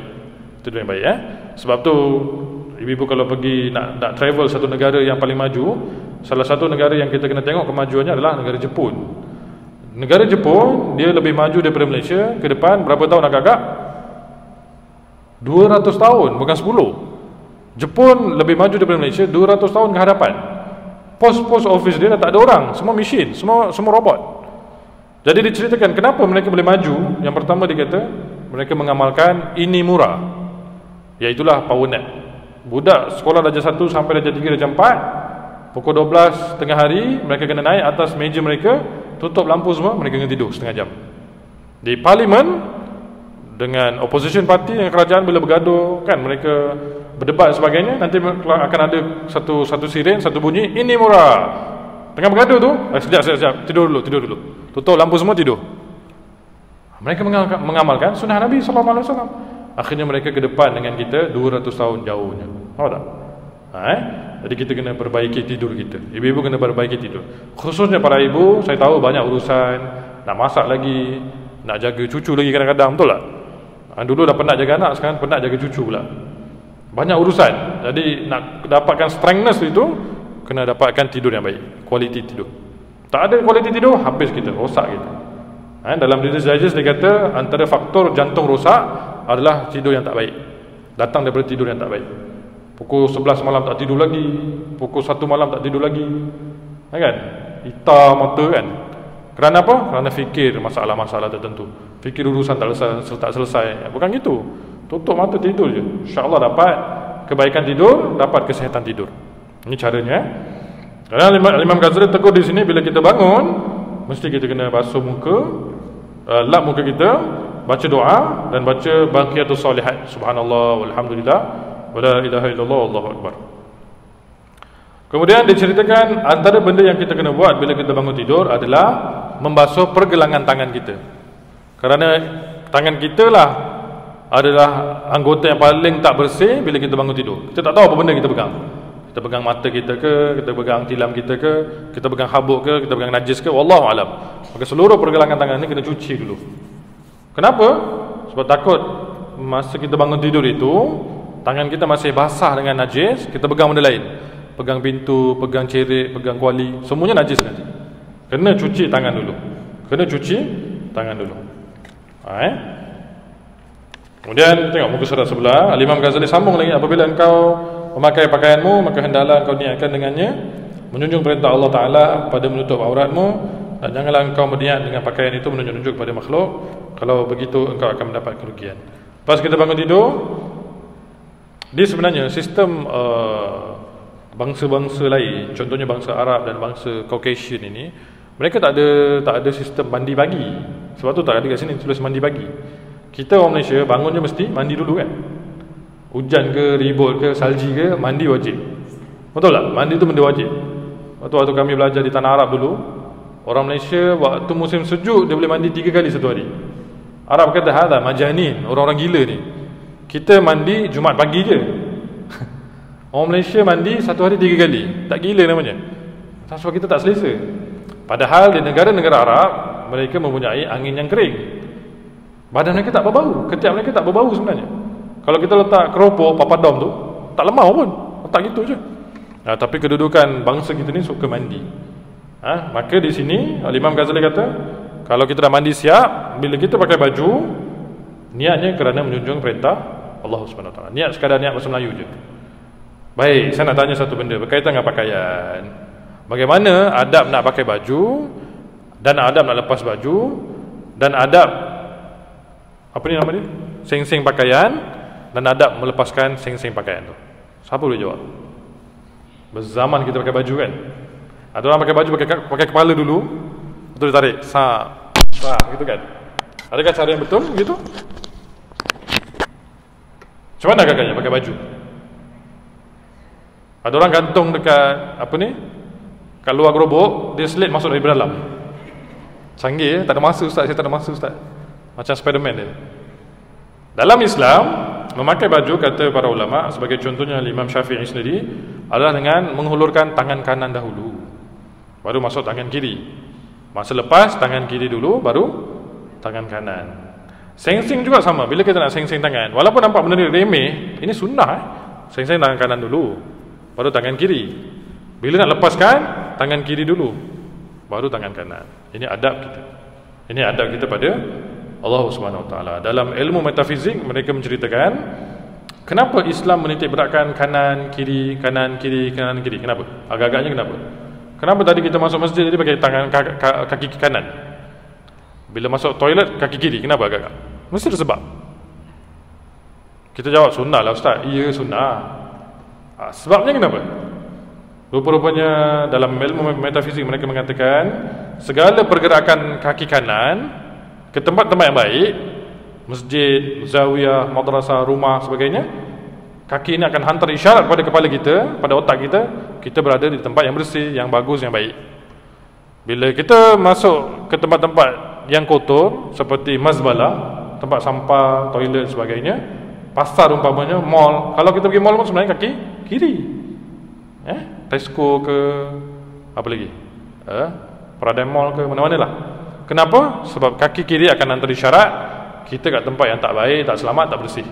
Tidur yang baik Sebab tu ibu-ibu kalau pergi nak travel satu negara yang paling maju, salah satu negara yang kita kena tengok kemajuannya adalah negara Jepun. Negara Jepun dia lebih maju daripada Malaysia ke depan berapa tahun agak-agak? 200 tahun, bukan 10. Jepun lebih maju daripada Malaysia 200 tahun ke hadapan. Post office dia dah tak ada orang, semua mesin, semua robot. Jadi diceritakan kenapa mereka boleh maju. Yang pertama dia kata mereka mengamalkan inimura, iaitulah power nap. Budak sekolah darjah 1 sampai darjah 3, darjah 4, pukul 12 tengah hari mereka kena naik atas meja mereka, tutup lampu semua, mereka kena tidur setengah jam. Di parlimen dengan opposition party dengan kerajaan bila bergaduh kan, mereka berdebat dan sebagainya, nanti akan ada satu siren, satu bunyi inimura. Tengah bergaduh tu, sekejap, tidur dulu, tutup lampu semua, tidur. Mereka mengamalkan sunnah Nabi SAW. Akhirnya mereka ke depan dengan kita 200 tahun jauhnya. Tahu tak? Jadi kita kena perbaiki tidur kita. Ibu-ibu kena perbaiki tidur. Khususnya para ibu, saya tahu banyak urusan, nak masak lagi, nak jaga cucu lagi kadang-kadang, betul tak? Dulu dah penat jaga anak, sekarang penat jaga cucu pula. Banyak urusan. Jadi nak dapatkan strengthness itu, kena dapatkan tidur yang baik, quality tidur. Tak ada quality tidur, habis kita, rosak kita. Dalam Reader's Digest dia kata antara faktor jantung rosak adalah tidur yang tak baik. Datang daripada tidur yang tak baik. Pukul 11 malam tak tidur lagi, pukul 1 malam tak tidur lagi, kan? Hitam mata kan. Kerana apa? Kerana fikir masalah-masalah tertentu, fikir urusan tak selesai. Bukan gitu. Tutup mata tidur je, InsyaAllah dapat kebaikan tidur, dapat kesihatan tidur. Ini caranya. Kerana Imam Ghazali tegur di sini, bila kita bangun mesti kita kena basuh muka, lap muka kita, baca doa dan baca baqiyatus salihat, subhanallah walhamdulillah wala ilaha illallah wallahu akbar. Kemudian diceritakan antara benda yang kita kena buat bila kita bangun tidur adalah membasuh pergelangan tangan kita. Kerana tangan kita lah adalah anggota yang paling tak bersih bila kita bangun tidur. Kita tak tahu apa benda kita pegang. Kita pegang mata kita ke, kita pegang tilam kita ke, kita pegang habuk ke, kita pegang najis ke, wallahu alam. Maka seluruh pergelangan tangan ni kena cuci dulu. Kenapa? Sebab takut masa kita bangun tidur itu tangan kita masih basah dengan najis, kita pegang benda lain. Pegang pintu, pegang cerik, pegang kuali, semuanya najis nanti. Kena cuci tangan dulu. Kemudian tengok muka surat sebelah, Imam Ghazali sambung lagi, apabila engkau memakai pakaianmu, maka hendaklah engkau niatkan dengannya menjunjung perintah Allah Ta'ala pada menutup auratmu, Dan janganlah engkau berniat dengan pakaian itu menunjuk-nunjuk pada makhluk. Kalau begitu engkau akan mendapat kerugian. Pas kita bangun tidur, dia sebenarnya sistem bangsa-bangsa lain, contohnya bangsa Arab dan bangsa Caucasian ini, mereka tak ada sistem mandi pagi. Sebab tu tak ada kat sini tulis mandi pagi. Kita orang Malaysia bangun je mesti mandi dulu kan. Hujan ke, ribut ke, salji ke, mandi wajib. Betul tak? Mandi tu benda wajib. Waktu kami belajar di tanah Arab dulu, orang Malaysia waktu musim sejuk dia boleh mandi 3 kali satu hari. Arab kata hadha majanin, orang-orang gila ni. Kita mandi Jumaat pagi je. Orang Malaysia mandi satu hari 3 kali. Tak gila namanya. Sebab kita tak selesa. Padahal di negara-negara Arab, mereka mempunyai angin yang kering. Badan mereka tak berbau, ketiak mereka tak berbau sebenarnya. Kalau kita letak keropok papadom tu, tak lemau pun. Tak gitu je. Tapi kedudukan bangsa kita ni suka mandi. Maka di sini Imam Ghazali kata, kalau kita dah mandi siap, bila kita pakai baju, niatnya kerana menjunjung perintah Allah Subhanahu Wa Taala. Niat sekadar niat bahasa Melayu je. Baik, saya nak tanya satu benda berkaitan dengan pakaian. Bagaimana adab nak pakai baju, dan adab nak lepas baju, dan adab apa ni nama dia? Seng-seng pakaian, dan adab melepaskan seng-seng pakaian tu. Siapa boleh jawab? Berzaman kita pakai baju kan, ada orang pakai baju pakai kepala dulu, betul ditarik sah gitu kan. Adakah cara yang betul begitu? Macam mana agaknya pakai baju? Ada orang gantung dekat apa ni, kat luar gerobok, dia selit masuk dari dalam. Canggih, tak ada masa ustaz, saya tak ada masa ustaz. Macam Spiderman dia. Dalam Islam, memakai baju kata para ulama, sebagai contohnya Imam Syafi'i sendiri, adalah dengan menghulurkan tangan kanan dahulu, baru masuk tangan kiri. Masa lepas tangan kiri dulu, baru tangan kanan. Seng-seng juga sama. Bila kita nak seng-seng tangan, walaupun nampak benda ni remeh, ini sunnah Seng-seng tangan kanan dulu, baru tangan kiri. Bila nak lepaskan, tangan kiri dulu, baru tangan kanan. Ini adab kita. Ini adab kita pada Allah Subhanahu Wa Taala. Dalam ilmu metafizik, mereka menceritakan kenapa Islam menitik beratkan kanan kiri, kanan kiri, kanan kiri. Kenapa? Agak-agaknya kenapa? Kenapa tadi kita masuk masjid jadi pakai tangan kaki kanan, bila masuk toilet kaki kiri? Kenapa agak-agak? Mesti ada sebab. Kita jawab sunnah lah ustaz. Iya sunnah. Sebabnya kenapa? Rupa-rupanya dalam ilmu metafizik mereka mengatakan segala pergerakan kaki kanan ke tempat-tempat yang baik, masjid, zawiyah, madrasah, rumah, sebagainya, kaki ini akan hantar isyarat pada kepala kita, pada otak kita, kita berada di tempat yang bersih, yang bagus, yang baik. Bila kita masuk ke tempat-tempat yang kotor seperti mazbalah, tempat sampah, toilet, sebagainya, pasar umpamanya, mall, kalau kita pergi mall pun sebenarnya kaki kiri. Tesco ke apa lagi, Paradise Mall ke mana-mana lah. Kenapa? Sebab kaki kiri akan hantar isyarat kita kat tempat yang tak baik, tak selamat, tak bersih.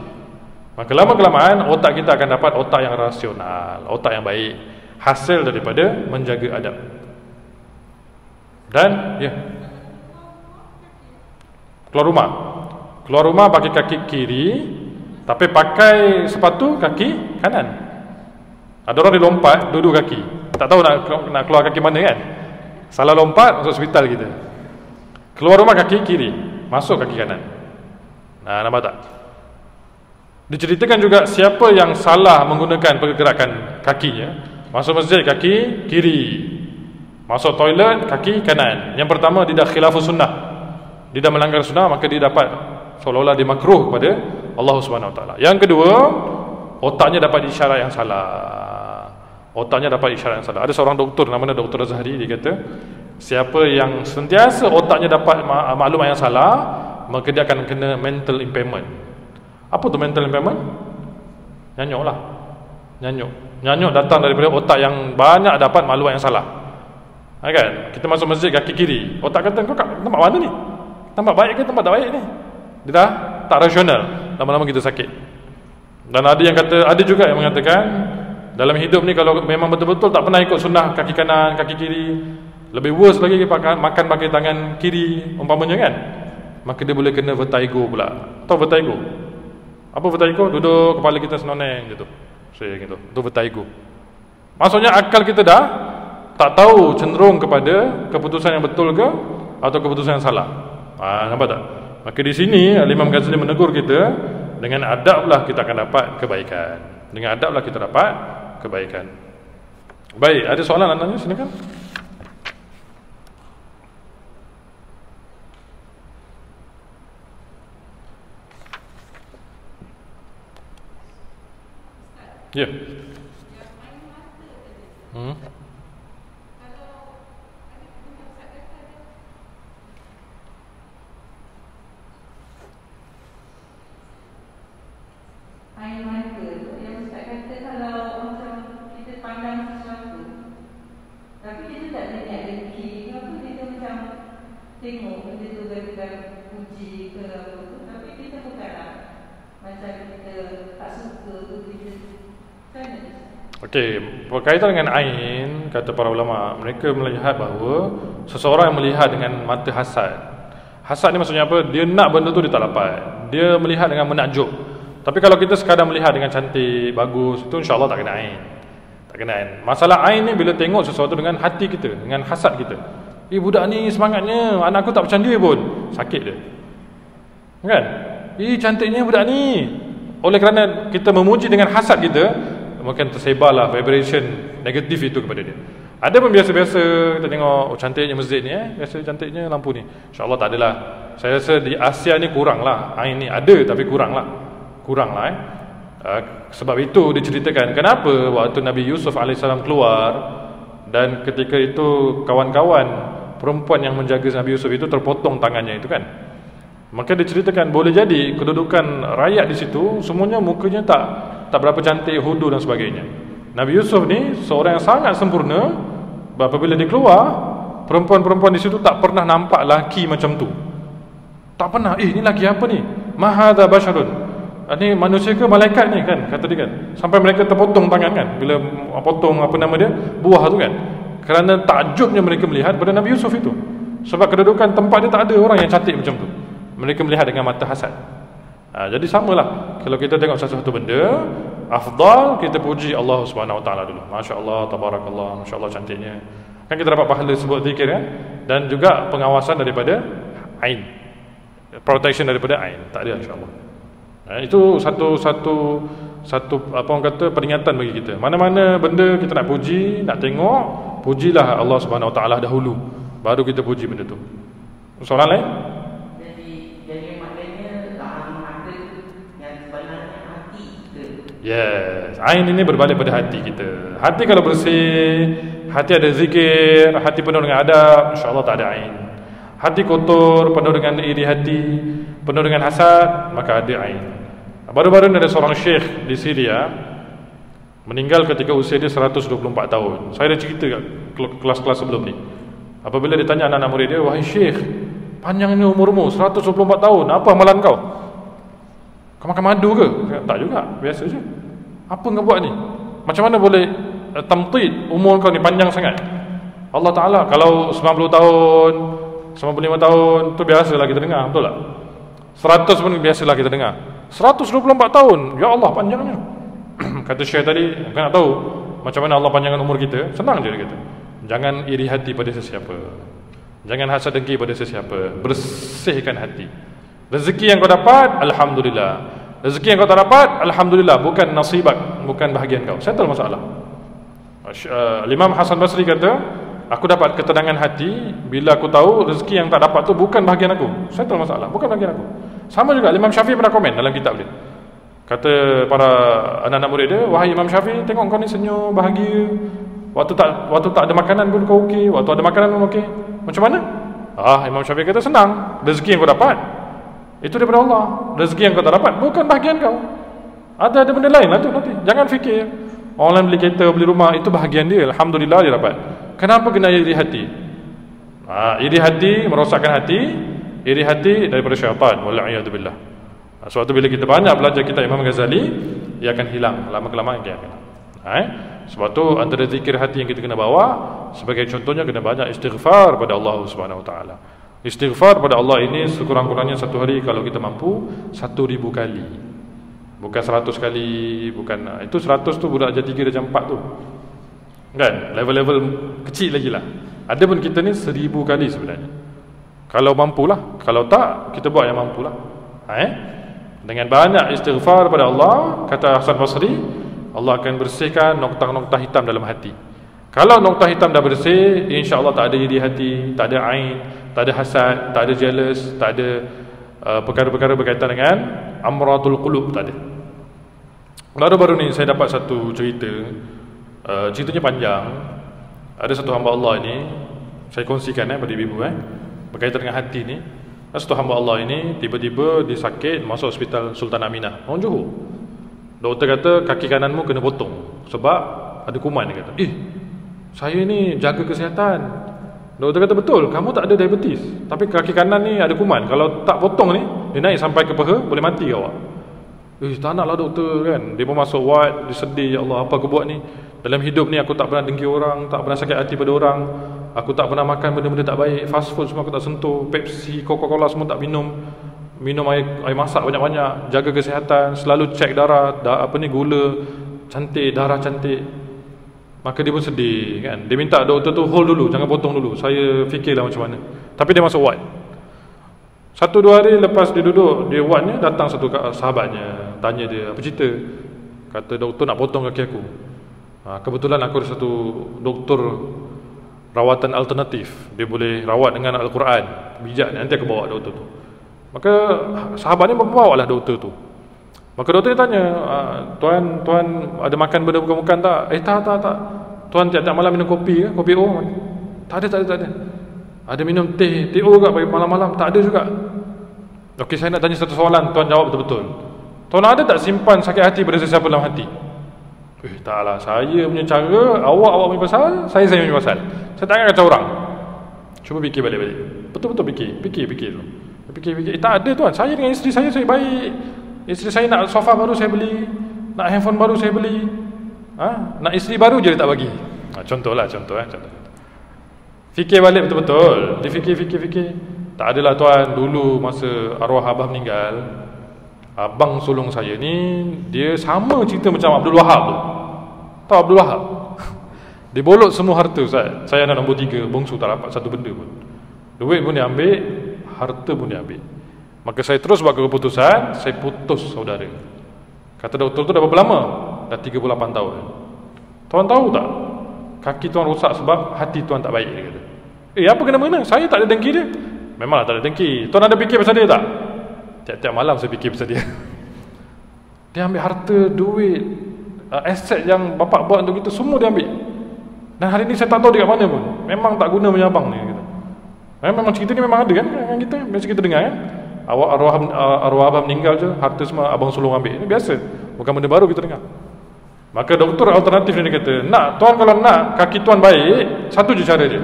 Maka lama-kelamaan otak kita akan dapat otak yang rasional, otak yang baik, hasil daripada menjaga adab. Dan keluar rumah pakai kaki kiri, tapi pakai sepatu kaki kanan. Ada orang dia lompat duduk kaki, tak tahu nak keluar kaki mana kan, salah lompat masuk hospital kita. Keluar rumah kaki kiri, masuk kaki kanan. Nampak tak? Diceritakan juga siapa yang salah menggunakan pergerakan kakinya, masuk masjid kaki kiri, masuk toilet kaki kanan. Yang pertama, dia dah khilafus sunnah, dia dah melanggar sunnah, maka dia dapat seolah-olah dia makruh kepada Allah Subhanahu Wa Taala. Yang kedua, otaknya dapat isyarat yang salah. Otaknya dapat isyarat yang salah. Ada seorang doktor namanya Dr. Azhari, dia kata siapa yang sentiasa otaknya dapat maklumat yang salah, maka dia akan kena mental impairment. Apa tu mental impairment? Nyanyuk lah. Nyanyuk datang daripada otak yang banyak dapat maklumat yang salah. Kan? Kita masuk masjid kaki kiri, otak kata kau tempat mana ni? Tempat baik ke tempat tak baik ni? Dia dah tak rasional, lama-lama kita sakit. Dan ada yang kata, ada juga yang mengatakan dalam hidup ni kalau memang betul-betul tak pernah ikut sunnah kaki kanan, kaki kiri, lebih worse lagi makan pakai tangan kiri umpamanya kan, maka dia boleh kena vertigo pula. Tahu vertigo? Apa vertigo? Duduk kepala kita senoneng gitu. Saya gitu. Itu vertigo. Maksudnya akal kita dah tak tahu cenderung kepada keputusan yang betul ke atau keputusan yang salah. Nampak tak? Maka di sini Imam Ghazali menegur kita, dengan adablah kita akan dapat kebaikan. Dengan adablah kita dapat kebaikan. Baik, ada soalan nak tanya? Silakan. Ya. Air mata tu yang Ustaz kata kalau macam kita pandang sesuatu tapi kita tak ada niat dengki ke apa, kita macam tengok benda tu dengan puji ke apa tu, tapi kita bukanlah macam kita tak suka tu, kita sana. Okey, berkaitan dengan ain, kata para ulama, mereka melihat bahawa seseorang yang melihat dengan mata hasad. Hasad ni maksudnya apa? Dia nak benda tu dia tak dapat. Dia melihat dengan menakjub. Tapi kalau kita sekadar melihat dengan cantik, bagus, itu insya-Allah tak kena ain. Tak kena ain. Masalah ain ni bila tengok sesuatu dengan hati kita, dengan hasad kita. Budak ni semangatnya, anak aku tak macam dia pun. Sakit dia. Kan? Cantiknya budak ni. Oleh kerana kita memuji dengan hasad kita, mungkin tersebarlah vibration negatif itu kepada dia. Ada pun biasa-biasa kita tengok, cantiknya masjid ni, biasa cantiknya lampu ni. InsyaAllah tak adalah. Saya rasa di Asia ni kurang lah. Ain ni ada tapi kurang lah. Sebab itu diceritakan kenapa waktu Nabi Yusuf AS keluar, dan ketika itu kawan-kawan perempuan yang menjaga Nabi Yusuf itu terpotong tangannya itu kan. Maka diceritakan boleh jadi kedudukan rakyat di situ semuanya mukanya tak berapa cantik, hudu dan sebagainya. Nabi Yusuf ni seorang yang sangat sempurna. Apabila dia keluar, perempuan-perempuan di situ tak pernah nampak laki macam tu. Tak pernah. Ni laki apa ni? Ma hadza basyarun. Ni manusia ke malaikat ni kan, kata dia kan. Sampai mereka terpotong tangan kan, bila potong buah tu kan. Kerana takjubnya mereka melihat pada Nabi Yusuf itu. Sebab kedudukan tempat dia tak ada orang yang cantik macam tu. Mereka melihat dengan mata hasad. Jadi samalah, kalau kita tengok sesuatu benda, afdal kita puji Allah Subhanahu Wa Taala dulu. Masya-Allah, tabarakallah, masya-Allah cantiknya. Kan kita dapat pahala sebut zikir kan, dan juga pengawasan daripada ain. Protection daripada ain. Tak ada insya-Allah. Itu satu apa orang kata peringatan bagi kita. Mana-mana benda kita nak puji, nak tengok, pujilah Allah Subhanahu Wa Taala dahulu, baru kita puji benda tu. Soalan lain? Jadi maknanya mata yang sebenarnya hati kita. Yes, ain ini berbalik pada hati kita. Hati kalau bersih, hati ada zikir, hati penuh dengan adab, insya-Allah tak ada ain. Hati kotor, penuh dengan iri hati, penuh dengan hasad, maka ada ain. Baru-baru ini ada seorang syekh di Syria meninggal ketika usia dia 124 tahun. Saya dah cerita kelas-kelas sebelum ni. Apabila ditanya anak-anak murid dia, "Wahai syekh, panjangnya umurmu 124 tahun, apa amalan kau? Kau makan madu ke?" Tak juga, biasa je. Apa kau buat ni? Macam mana boleh tamtid umur kau ni panjang sangat? Allah Ta'ala, kalau 90 tahun 95 tahun tu biasalah kita dengar, betul tak? 100 pun biasalah kita dengar. 124 tahun, ya Allah panjangnya. Kata Syekh tadi, bukan nak tahu macam mana Allah panjangkan umur kita. Senang je dia kata. Jangan iri hati pada sesiapa, jangan hasad dengki pada sesiapa. Bersihkan hati. Rezeki yang kau dapat, alhamdulillah. Rezeki yang kau tak dapat, alhamdulillah. Bukan nasibak, bukan bahagian kau. Settle masalah. Imam Hasan Basri kata, aku dapat ketenangan hati bila aku tahu rezeki yang tak dapat tu bukan bahagian aku. Settle masalah, bukan bahagian aku. Sama juga Imam Syafi'i pernah komen dalam kitab dia. Kata para anak-anak murid dia, "Wahai Imam Syafi'i, tengok kau ni senyum, bahagia. Waktu tak ada makanan pun kau okey, waktu ada makanan pun okey. Macam mana?" Imam Syafi'i kata, "Senang. Rezeki yang kau dapat itu daripada Allah. Rezeki yang kau tak dapat bukan bahagian kau. Ada benda lain lah tu nanti. Jangan fikir orang lain beli kereta, beli rumah, itu bahagian dia. Alhamdulillah dia dapat. Kenapa kena iri hati? Iri hati merosakkan hati. Iri hati daripada syaitan. Wal'iyadzubillah. Sebab tu bila kita banyak belajar kitab Imam Ghazali, ia akan hilang lama-kelamaan dia akan. Sebab tu antara zikir hati yang kita kena bawa, sebagai contohnya kena banyak istighfar pada Allah Subhanahu Wa Taala. Istighfar pada Allah ini sekurang-kurangnya satu hari kalau kita mampu 1000 kali. Bukan 100 kali, bukan itu 100 tu budak Jati 3 darjah 4 tu. Kan? Level-level kecil lagi lah. Ada pun kita ni 1000 kali sebenarnya. Kalau mampulah, kalau tak kita buat yang mampulah. Dengan banyak istighfar pada Allah, kata Hasan Basri, Allah akan bersihkan noktah-noktah hitam dalam hati. Kalau noktah hitam dah bersih, insya-Allah tak ada iri hati, tak ada ain, tak ada hasad, tak ada jealous, tak ada perkara-perkara berkaitan dengan amradul qulub, tak ada. Baru-baru ni saya dapat satu cerita. Ceritanya panjang. Ada satu hamba Allah ini, saya kongsikan pada ibu-ibu berkaitan dengan hati ni. Satu hamba Allah ini tiba-tiba dia sakit, masuk hospital Sultan Aminah, orang Johor. Doktor kata kaki kananmu kena potong sebab ada kuman. Dia kata, saya ni jaga kesihatan. Doktor kata, betul, kamu tak ada diabetes, tapi kaki kanan ni ada kuman. Kalau tak potong ni, dia naik sampai ke peha, boleh mati awak. Tak naklah doktor kan. Dia pun masuk ward, dia sedih, ya Allah, apa aku buat ni? Dalam hidup ni aku tak pernah dengki orang, tak pernah sakit hati pada orang, aku tak pernah makan benda-benda tak baik, fast food semua aku tak sentuh, Pepsi, Coca-Cola semua tak minum, air masak banyak-banyak, jaga kesihatan, selalu cek darah, gula cantik, darah cantik. Maka dia pun sedih kan. Dia minta doktor tu hold dulu, jangan potong dulu, saya fikirlah macam mana. Tapi dia masuk ward. 1-2 hari lepas dia duduk di ward ni, datang satu sahabatnya, tanya dia, apa cerita? Kata, doktor nak potong kaki aku. Kebetulan aku ada satu doktor rawatan alternatif, dia boleh rawat dengan Al-Quran, bijak, nanti aku bawa doktor tu. Maka sahabat ni membawa lah doktor tu. Maka doktor dia tanya, tuan ada makan benda bukan-bukan tak? Tak. Tuan tiap-tiap malam minum kopi ke? Kopi O? Tak ada. Ada minum teh O ke malam-malam? Tak ada juga. Okey, saya nak tanya satu soalan, tuan jawab betul-betul. Tuan ada tak simpan sakit hati pada sesiapa dalam hati? Taklah, saya punya cara, awak punya pasal, saya punya pasal. Saya tak akan kacau orang. Cuba fikir balik-balik. Betul-betul fikir dulu. Fikir. Tak ada tuan, saya dengan isteri saya baik. Isteri saya nak sofa baru saya beli, nak handphone baru saya beli. Nak isteri baru je dia tak bagi. Contoh. Fikir balik betul-betul. Dia fikir. Tak adalah tuan, dulu masa arwah abah meninggal, abang sulung saya ni, dia sama cerita macam Abdul Wahab tu. Tahu Abdul Wahab? Dia bolot semua harta. Saya anak nombor 3, bongsu, tak dapat satu benda pun. Duit pun dia ambil, harta pun dia ambil. Maka saya terus buat keputusan, saya putus saudara. Kata doktor tu dah berapa lama? Dah 38 tahun. Tuan tahu tak? Kaki tuan rosak sebab hati tuan tak baik, dia kata. Apa kena-mena? Saya tak ada dengki dia. Memanglah tak ada dengki. Tuan ada fikir pasal dia tak? Tiap-tiap malam saya fikir pasal dia. Dia ambil harta, duit, aset yang bapak buat untuk kita, semua dia ambil. Dan hari ni saya tak tahu dia kat mana pun. Memang tak guna punya abang ni, kata. Memang cerita ni memang ada kan kita, biasa kita dengar kan. Arwah abang meninggal je, harta semua abang sulung ambil. Ini biasa, bukan benda baru kita dengar. Maka doktor alternatif ni dia kata, tuan kalau nak kaki tuan baik, satu je cara dia.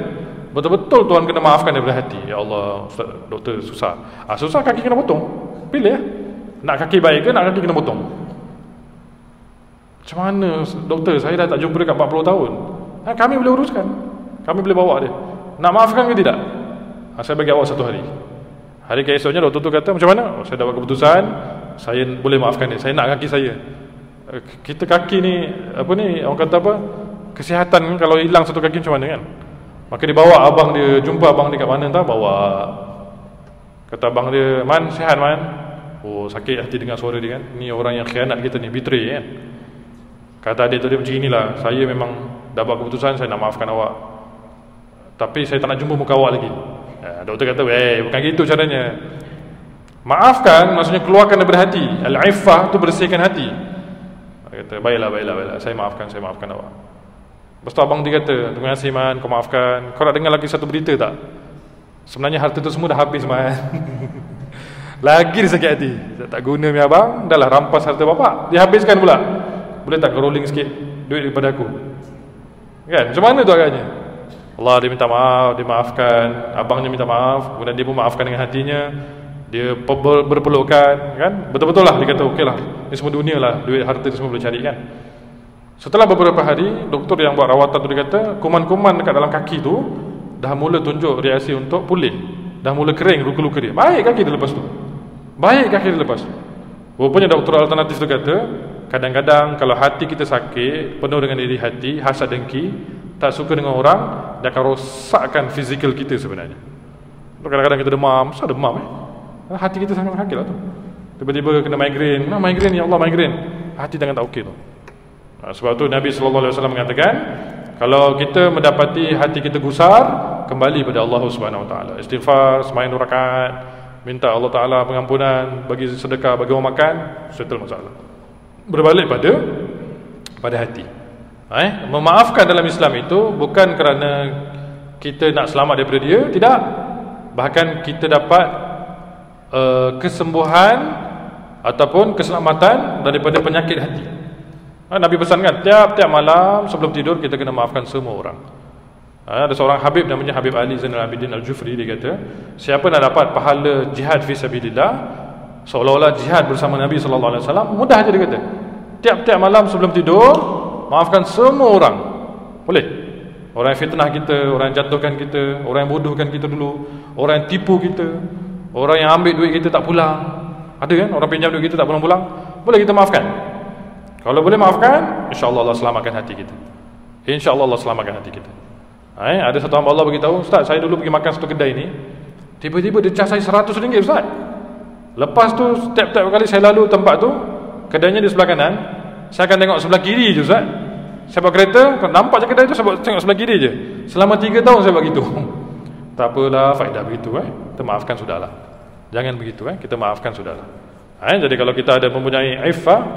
Betul-betul tuan kena maafkan daripada hati. Ya Allah, Ustaz, doktor susah. Susah kaki kena potong. Pilih nak kaki baik ke nak kaki kena potong. Macam mana doktor, saya dah tak jumpa dekat 40 tahun. Kami boleh uruskan, kami boleh bawa dia. Nak maafkan ke tidak? Saya bagi awak 1 hari. Hari keesoknya doktor tu kata, macam mana? Saya dah buat keputusan, saya boleh maafkan dia. Saya nak kaki saya. Kita kaki ni, orang kata apa, kesihatan kalau hilang satu kaki macam mana kan. Maka dia bawa abang dia, jumpa abang dia kat mana tak, bawa. Kata abang dia, Man, sihat Man? Sakit hati dengar suara dia kan. Ni orang yang khianat kita ni, betray kan. Kata adik tu dia macam inilah, saya memang dah buat keputusan, saya nak maafkan awak, tapi saya tak nak jumpa muka awak lagi. Doktor kata, bukan gitu caranya. Maafkan maksudnya keluarkan daripada hati. Al-iffah tu bersihkan hati. Kata, baiklah, saya maafkan awak. Lepas tu abang dia kata, terima kasih Man, kau maafkan. Kau nak dengar lagi satu berita tak? Sebenarnya harta tu semua dah habis Man. Lagi dia sakit hati. Tak guna mi abang, dah lah rampas harta bapak, dia habiskan pula. Boleh tak kau rolling sikit duit daripada aku? Kan? Macam mana tu agaknya? Allah, dia minta maaf, dia maafkan. Abangnya minta maaf, kemudian dia pun maafkan dengan hatinya. Dia berpelukan kan? Betul-betul lah dia kata, okey lah, ni semua dunia lah, duit harta tu semua boleh cari kan. Setelah beberapa hari, doktor yang buat rawatan tu dia kata, kuman-kuman dekat dalam kaki tu dah mula tunjuk reaksi untuk pulih. Dah mula kering luka-luka dia. Baik kaki dia lepas tu. Rupanya doktor alternatif tu kata, kadang-kadang kalau hati kita sakit, penuh dengan iri hati, hasad dengki, tak suka dengan orang, dia akan rosakkan fizikal kita sebenarnya. Kadang-kadang kita demam, susah demam hati kita sangat sakit lah tu. Tiba-tiba kena migrain, kenapa migrain? Ya Allah, migrain. Hati jangan tak okey tu. Sebab tu Nabi SAW mengatakan, kalau kita mendapati hati kita gusar, kembali pada Allah Subhanahu Wa Taala, istighfar, sembahyang 2 rakaat, minta Allah Taala pengampunan, bagi sedekah, bagi orang makan, settle masalah. Berbalik pada hati. Memaafkan dalam Islam itu bukan kerana kita nak selamat daripada dia, tidak. Bahkan kita dapat kesembuhan ataupun keselamatan daripada penyakit hati. Nabi pesankan tiap-tiap malam sebelum tidur kita kena maafkan semua orang. Ada seorang Habib namanya Habib Ali Zainal Abidin Al-Jufri, dia kata, siapa nak dapat pahala jihad fi sabilillah, seolah-olah jihad bersama Nabi sallallahu alaihi wasallam, mudah aja dia kata. Tiap-tiap malam sebelum tidur maafkan semua orang. Boleh. Orang yang fitnah kita, orang yang jatuhkan kita, orang yang bodohkan kita dulu, orang yang tipu kita, orang yang ambil duit kita tak pulang. Ada kan orang pinjam duit kita tak pulang-pulang? Boleh kita maafkan. Kalau boleh maafkan, insya-Allah Allah selamatkan hati kita. Insya-Allah Allah selamatkan hati kita. Ada satu hamba Allah beritahu, Ustaz, saya dulu pergi makan satu kedai ni, tiba-tiba dia charge saya RM100, Ustaz. Lepas tu setiap kali saya lalu tempat tu, kedainya di sebelah kanan, saya akan tengok sebelah kiri je, Ustaz. Saya bawa kereta, nampak je kedai tu, saya tengok sebelah kiri je. Selama 3 tahun saya buat gitu. Tak apalah, faedah begitu. Kita maafkan sudahlah. Jangan begitu. Kita maafkan sudahlah. Jadi kalau kita ada mempunyai iffah,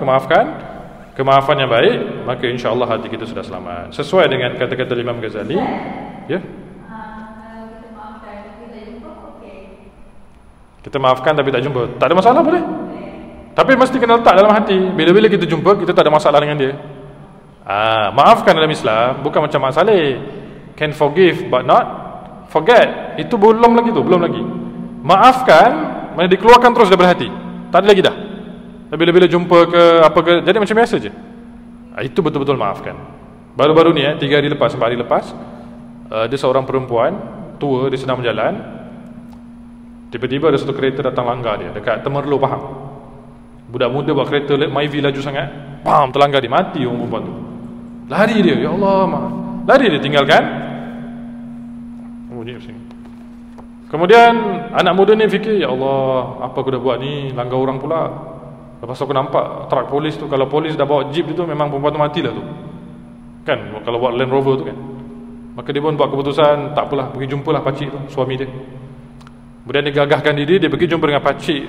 kemaafan yang baik, maka insya-Allah hati kita sudah selamat. Sesuai dengan kata-kata Imam Ghazali. Ya. Kita maafkan tapi tak jumpa, tak ada masalah, boleh. Tapi mesti kena letak dalam hati, bila-bila kita jumpa, kita tak ada masalah dengan dia. Maafkan dalam Islam bukan macam Mak Saleh, can forgive but not forget. Itu belum lagi. Maafkan mana dikeluarkan terus daripada hati, tak ada lagi dah. Bila-bila jumpa ke apa ke, jadi macam biasa je. Itu betul-betul maafkan. Baru-baru ni 3 hari lepas, 4 hari lepas, ada seorang perempuan tua, dia sedang berjalan. Tiba-tiba ada satu kereta datang langgar dia dekat Temerloh, Pahang. Budak muda bawa kereta Myvi laju sangat, pam, terlanggar dia, mati orang perempuan tu. Lari dia, ya Allah, lari dia, tinggalkan. Kemudian anak muda ni fikir, ya Allah, apa aku dah buat ni, langgar orang pula. Lepas aku nampak truk polis tu, kalau polis dah bawa jeep tu, memang perempuan tu matilah tu. Kan, kalau buat Land Rover tu kan. Maka dia pun buat keputusan, tak apalah, pergi jumpalah pakcik tu, suami dia. Kemudian dia gagahkan diri, dia pergi jumpa dengan pakcik,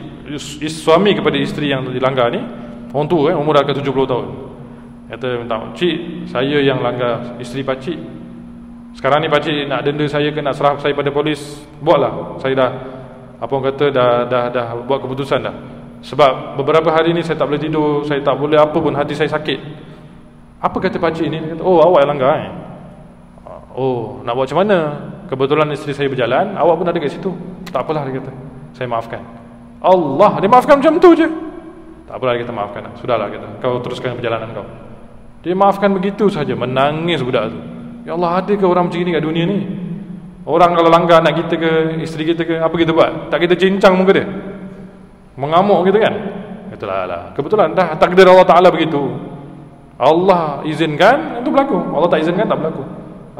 suami kepada isteri yang dilanggar ni. Orang tua umur dah ke 70 tahun. Kata, minta, cik, saya yang langgar isteri pakcik. Sekarang ni pakcik nak denda saya ke nak serah saya pada polis, buatlah. Saya dah, apa orang kata, dah buat keputusan dah. Sebab beberapa hari ni saya tak boleh tidur, saya tak boleh apa pun, hati saya sakit. Apa kata pakcik ni? Dia kata, oh, awak yang langgar Oh, nak buat macam mana? Kebetulan isteri saya berjalan, awak pun ada kat situ. Tak apalah, dia kata, saya maafkan. Allah, dia maafkan macam tu je. Tak apalah, dia kata, maafkan. Sudahlah, kata, kau teruskan perjalanan kau. Dia maafkan begitu saja. Menangis budak tu. Ya Allah, ada ke orang macam ni kat dunia ni? Orang kalau langgar anak kita ke, isteri kita ke, apa kita buat? Tak kita cincang muka dia, mengamuk gitu kan? Itulah lah. Kebetulan dah takdir Allah Ta'ala begitu. Allah izinkan, itu berlaku. Allah tak izinkan, tak berlaku.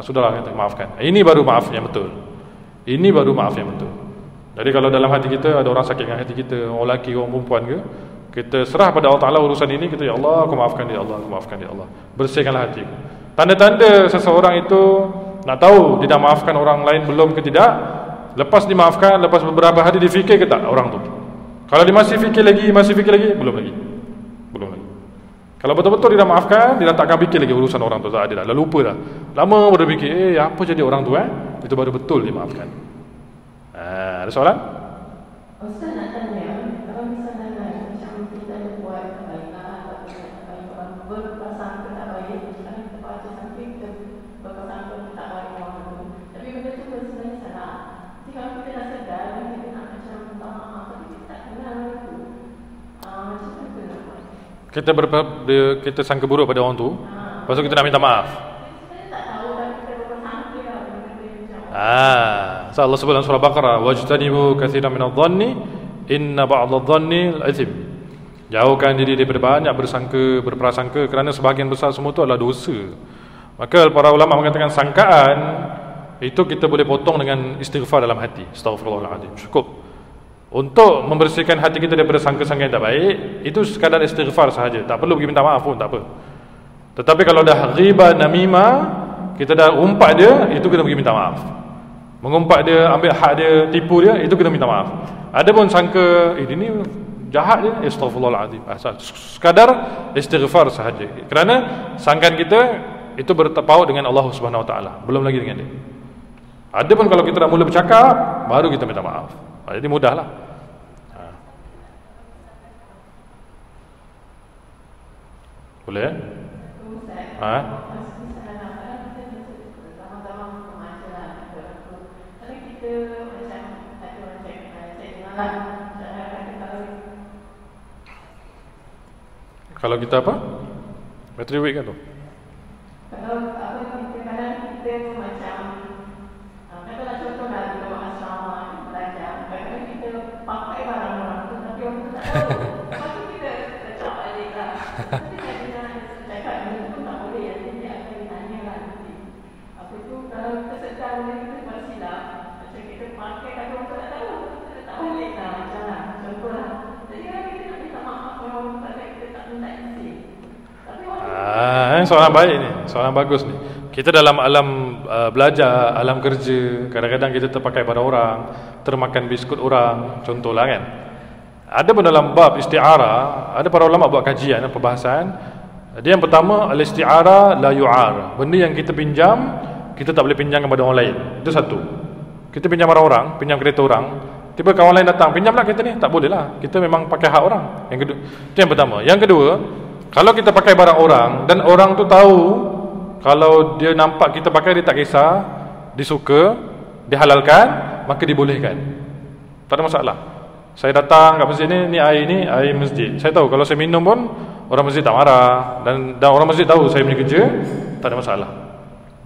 Sudahlah, kata, maafkan. Ini baru maaf yang betul. Ini baru maaf yang betul. Jadi kalau dalam hati kita ada orang sakit dengan hati kita, orang lelaki, orang perempuan ke, kita serah pada Allah Ta'ala urusan ini. Kita, ya Allah, aku maafkan dia, Allah, aku maafkan dia, Allah. Bersihkanlah hati. Tanda-tanda seseorang itu nak tahu dia dah maafkan orang lain belum ke tidak, lepas dimaafkan, lepas beberapa hari dia fikir ke tak orang tu. Kalau dia masih fikir lagi, belum lagi. Kalau betul-betul dia dah maafkan, dia dah takkan fikir lagi urusan orang tu. Tak ada dah lupa dah. Lama baru fikir, apa jadi orang tu itu baru betul dia maafkan. Ada soalan? Ustaz nak tanya, kalau misalnya macam kita ada buat kebaikan atau orang berprasangka tak baik, misalnya kita baca sampai kita berprasangka tak baik orang tu, tapi benda tu sebenarnya salah. Jadi kalau kita dah sedar dan kita nak macam minta maaf, tapi kita tak kenal orang tu, macam mana kita nak buat? Kita sangka buruk pada orang tu, lepas tu kita nak minta maaf. So Allah sebut dalam surah Baqarah, wajtanibu katsiran minadh-dhanni inna ba'dadh-dhanni al-ithim. Jauhkan diri daripada banyak bersangka, berprasangka, kerana sebahagian besar semua itu adalah dosa. Maka para ulama mengatakan sangkaan itu kita boleh potong dengan istighfar dalam hati. Astaghfirullahaladzim. Cukup. Untuk membersihkan hati kita daripada sangka-sangka yang tak baik, itu sekadar istighfar sahaja. Tak perlu pergi minta maaf pun, tak apa. Tetapi kalau dah ghibah, namimah, kita dah umpat dia, itu kena pergi minta maaf. Mengumpat dia, ambil hak dia, tipu dia, itu kena minta maaf. Ada pun sangka, dia ni jahat dia, astaghfirullahaladzim. Sekadar istighfar sahaja. Kerana sangkaan kita itu bertapaut dengan Allah Subhanahu Wa Taala, belum lagi dengan dia. Ada pun kalau kita dah mula bercakap, baru kita minta maaf. Jadi mudahlah. Boleh? Kalau kita apa? Battery week kan tu? Kalau apa kita kadang kita macam katalah contoh dari dalam asrama belajar, kadang kita pakai barang orang tu tapi orang tu tak tahu. Lepas tu kita cakap balik lah. Nanti kita cakap benda tu tak boleh, nanti dia akan ditanya lah nanti. Apa tu kalau kita sedar benda kita buat silap, macam kita pakai kadang orang tu tak tahu, kita tak balik lah macam lah. Contoh lah. Jadi kalau kita nak minta maaf kalau orang tak baik, kita tak minta izin. Soalan baik ni, soalan bagus ni. Kita dalam alam belajar, alam kerja, kadang-kadang kita terpakai pada orang, termakan biskut orang, contohlah kan. Ada pun dalam bab isti'arah, ada para ulama buat kajian, perbahasan. Dia yang pertama, al-isti'arah la yu'ar. Benda yang kita pinjam, kita tak boleh pinjam kepada orang lain. Itu satu. Kita pinjam orang, pinjam kereta orang, tiba kawan lain datang, pinjamlah kereta ni, tak boleh lah. Kita memang pakai hak orang. Yang kedua, itu yang pertama. Yang kedua, kalau kita pakai barang orang dan orang tu tahu, kalau dia nampak kita pakai dia tak kisah, disuka, dihalalkan, maka dibolehkan. Tak ada masalah. Saya datang kat masjid ni air masjid. Saya tahu kalau saya minum pun orang masjid tak marah, dan orang masjid tahu saya punya kerja, tak ada masalah.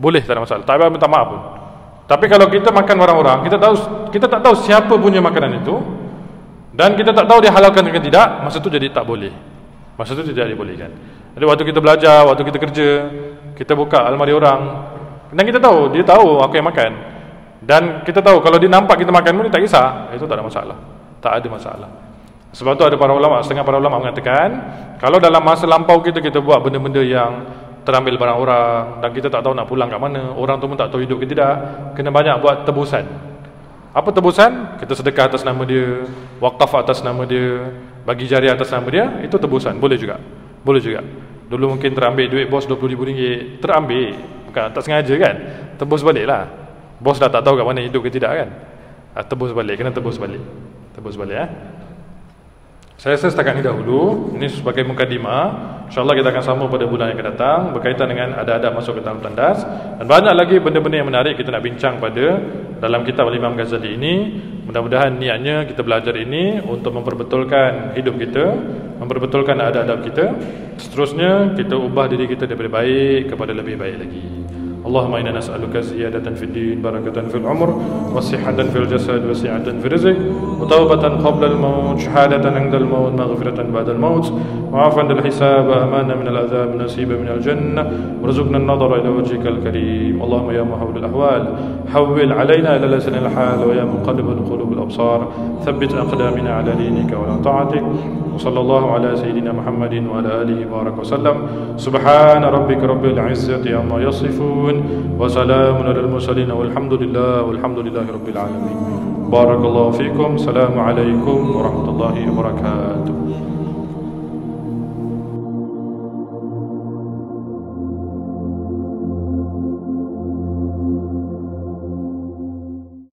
Boleh, tak ada masalah. Tak payah minta maaf pun. Tapi kalau kita makan orang-orang, kita tak tahu siapa punya makanan itu, dan kita tak tahu dia halalkan dengan tidak, masa tu jadi tak boleh. Masa tu tidak dibolehkan. Jadi waktu kita belajar, waktu kita kerja, kita buka almari orang, dan kita tahu, dia tahu aku yang makan, dan kita tahu kalau dia nampak kita makan pun dia tak kisah, itu tak ada masalah. Tak ada masalah. Sebab tu ada para ulama, setengah para ulama mengatakan, kalau dalam masa lampau kita buat benda-benda yang terambil barang orang, dan kita tak tahu nak pulang kat mana, orang tu pun tak tahu hidup ke tidak, kena banyak buat tebusan. Apa tebusan? Kita sedekah atas nama dia, wakaf atas nama dia, bagi jariah atas nama dia, itu tebusan. Boleh juga. Boleh juga. Dulu mungkin terambil duit bos RM20,000, terambil, bukan tak sengaja kan, tebus balik lah. Bos dah tak tahu kat mana hidup ke tidak kan, tebus balik, kena tebus balik. Tebus balik Saya rasa setakat ini dahulu. Ini sebagai mukadimah. InsyaAllah kita akan sambung pada bulan yang akan datang berkaitan dengan adab-adab masuk ke dalam tandas, dan banyak lagi benda-benda yang menarik kita nak bincang pada dalam kitab Imam Ghazali ini. Mudah-mudahan niatnya kita belajar ini untuk memperbetulkan hidup kita, memperbetulkan adab-adab kita. Seterusnya kita ubah diri kita daripada baik kepada lebih baik lagi. Allahumma inna nas'aluka ziyadatan fid din, barakatan fil umr, wasihatan fil jasad, wasi'atan fil rizq, wa tawbatan qabla al-maut, shahadatan 'inda al-maut, maghfiratan ba'da al-maut, wa 'afwan lil hisab, amana min al-'adhab, nasiba min al-jannah, warzuqna an-nadhara ila wajhika al-karim. Allahumma ya muhawwil al-ahwal, hawwil 'alaina ila lisan al-hal, wa ya muqallib al-qulub al-absar, thabbit aqdamina 'ala dinika wa 'ala ta'atik. Wa sallallahu ala sayyidina Muhammadin wa ala alihi wa sallam. Subhana rabbika rabbil 'izzati amma yasifun, wa salamun alal mursalin, walhamdulillahi rabbil alamin. Barakallahu fikum. Assalamu alaikum warahmatullahi wabarakatuh.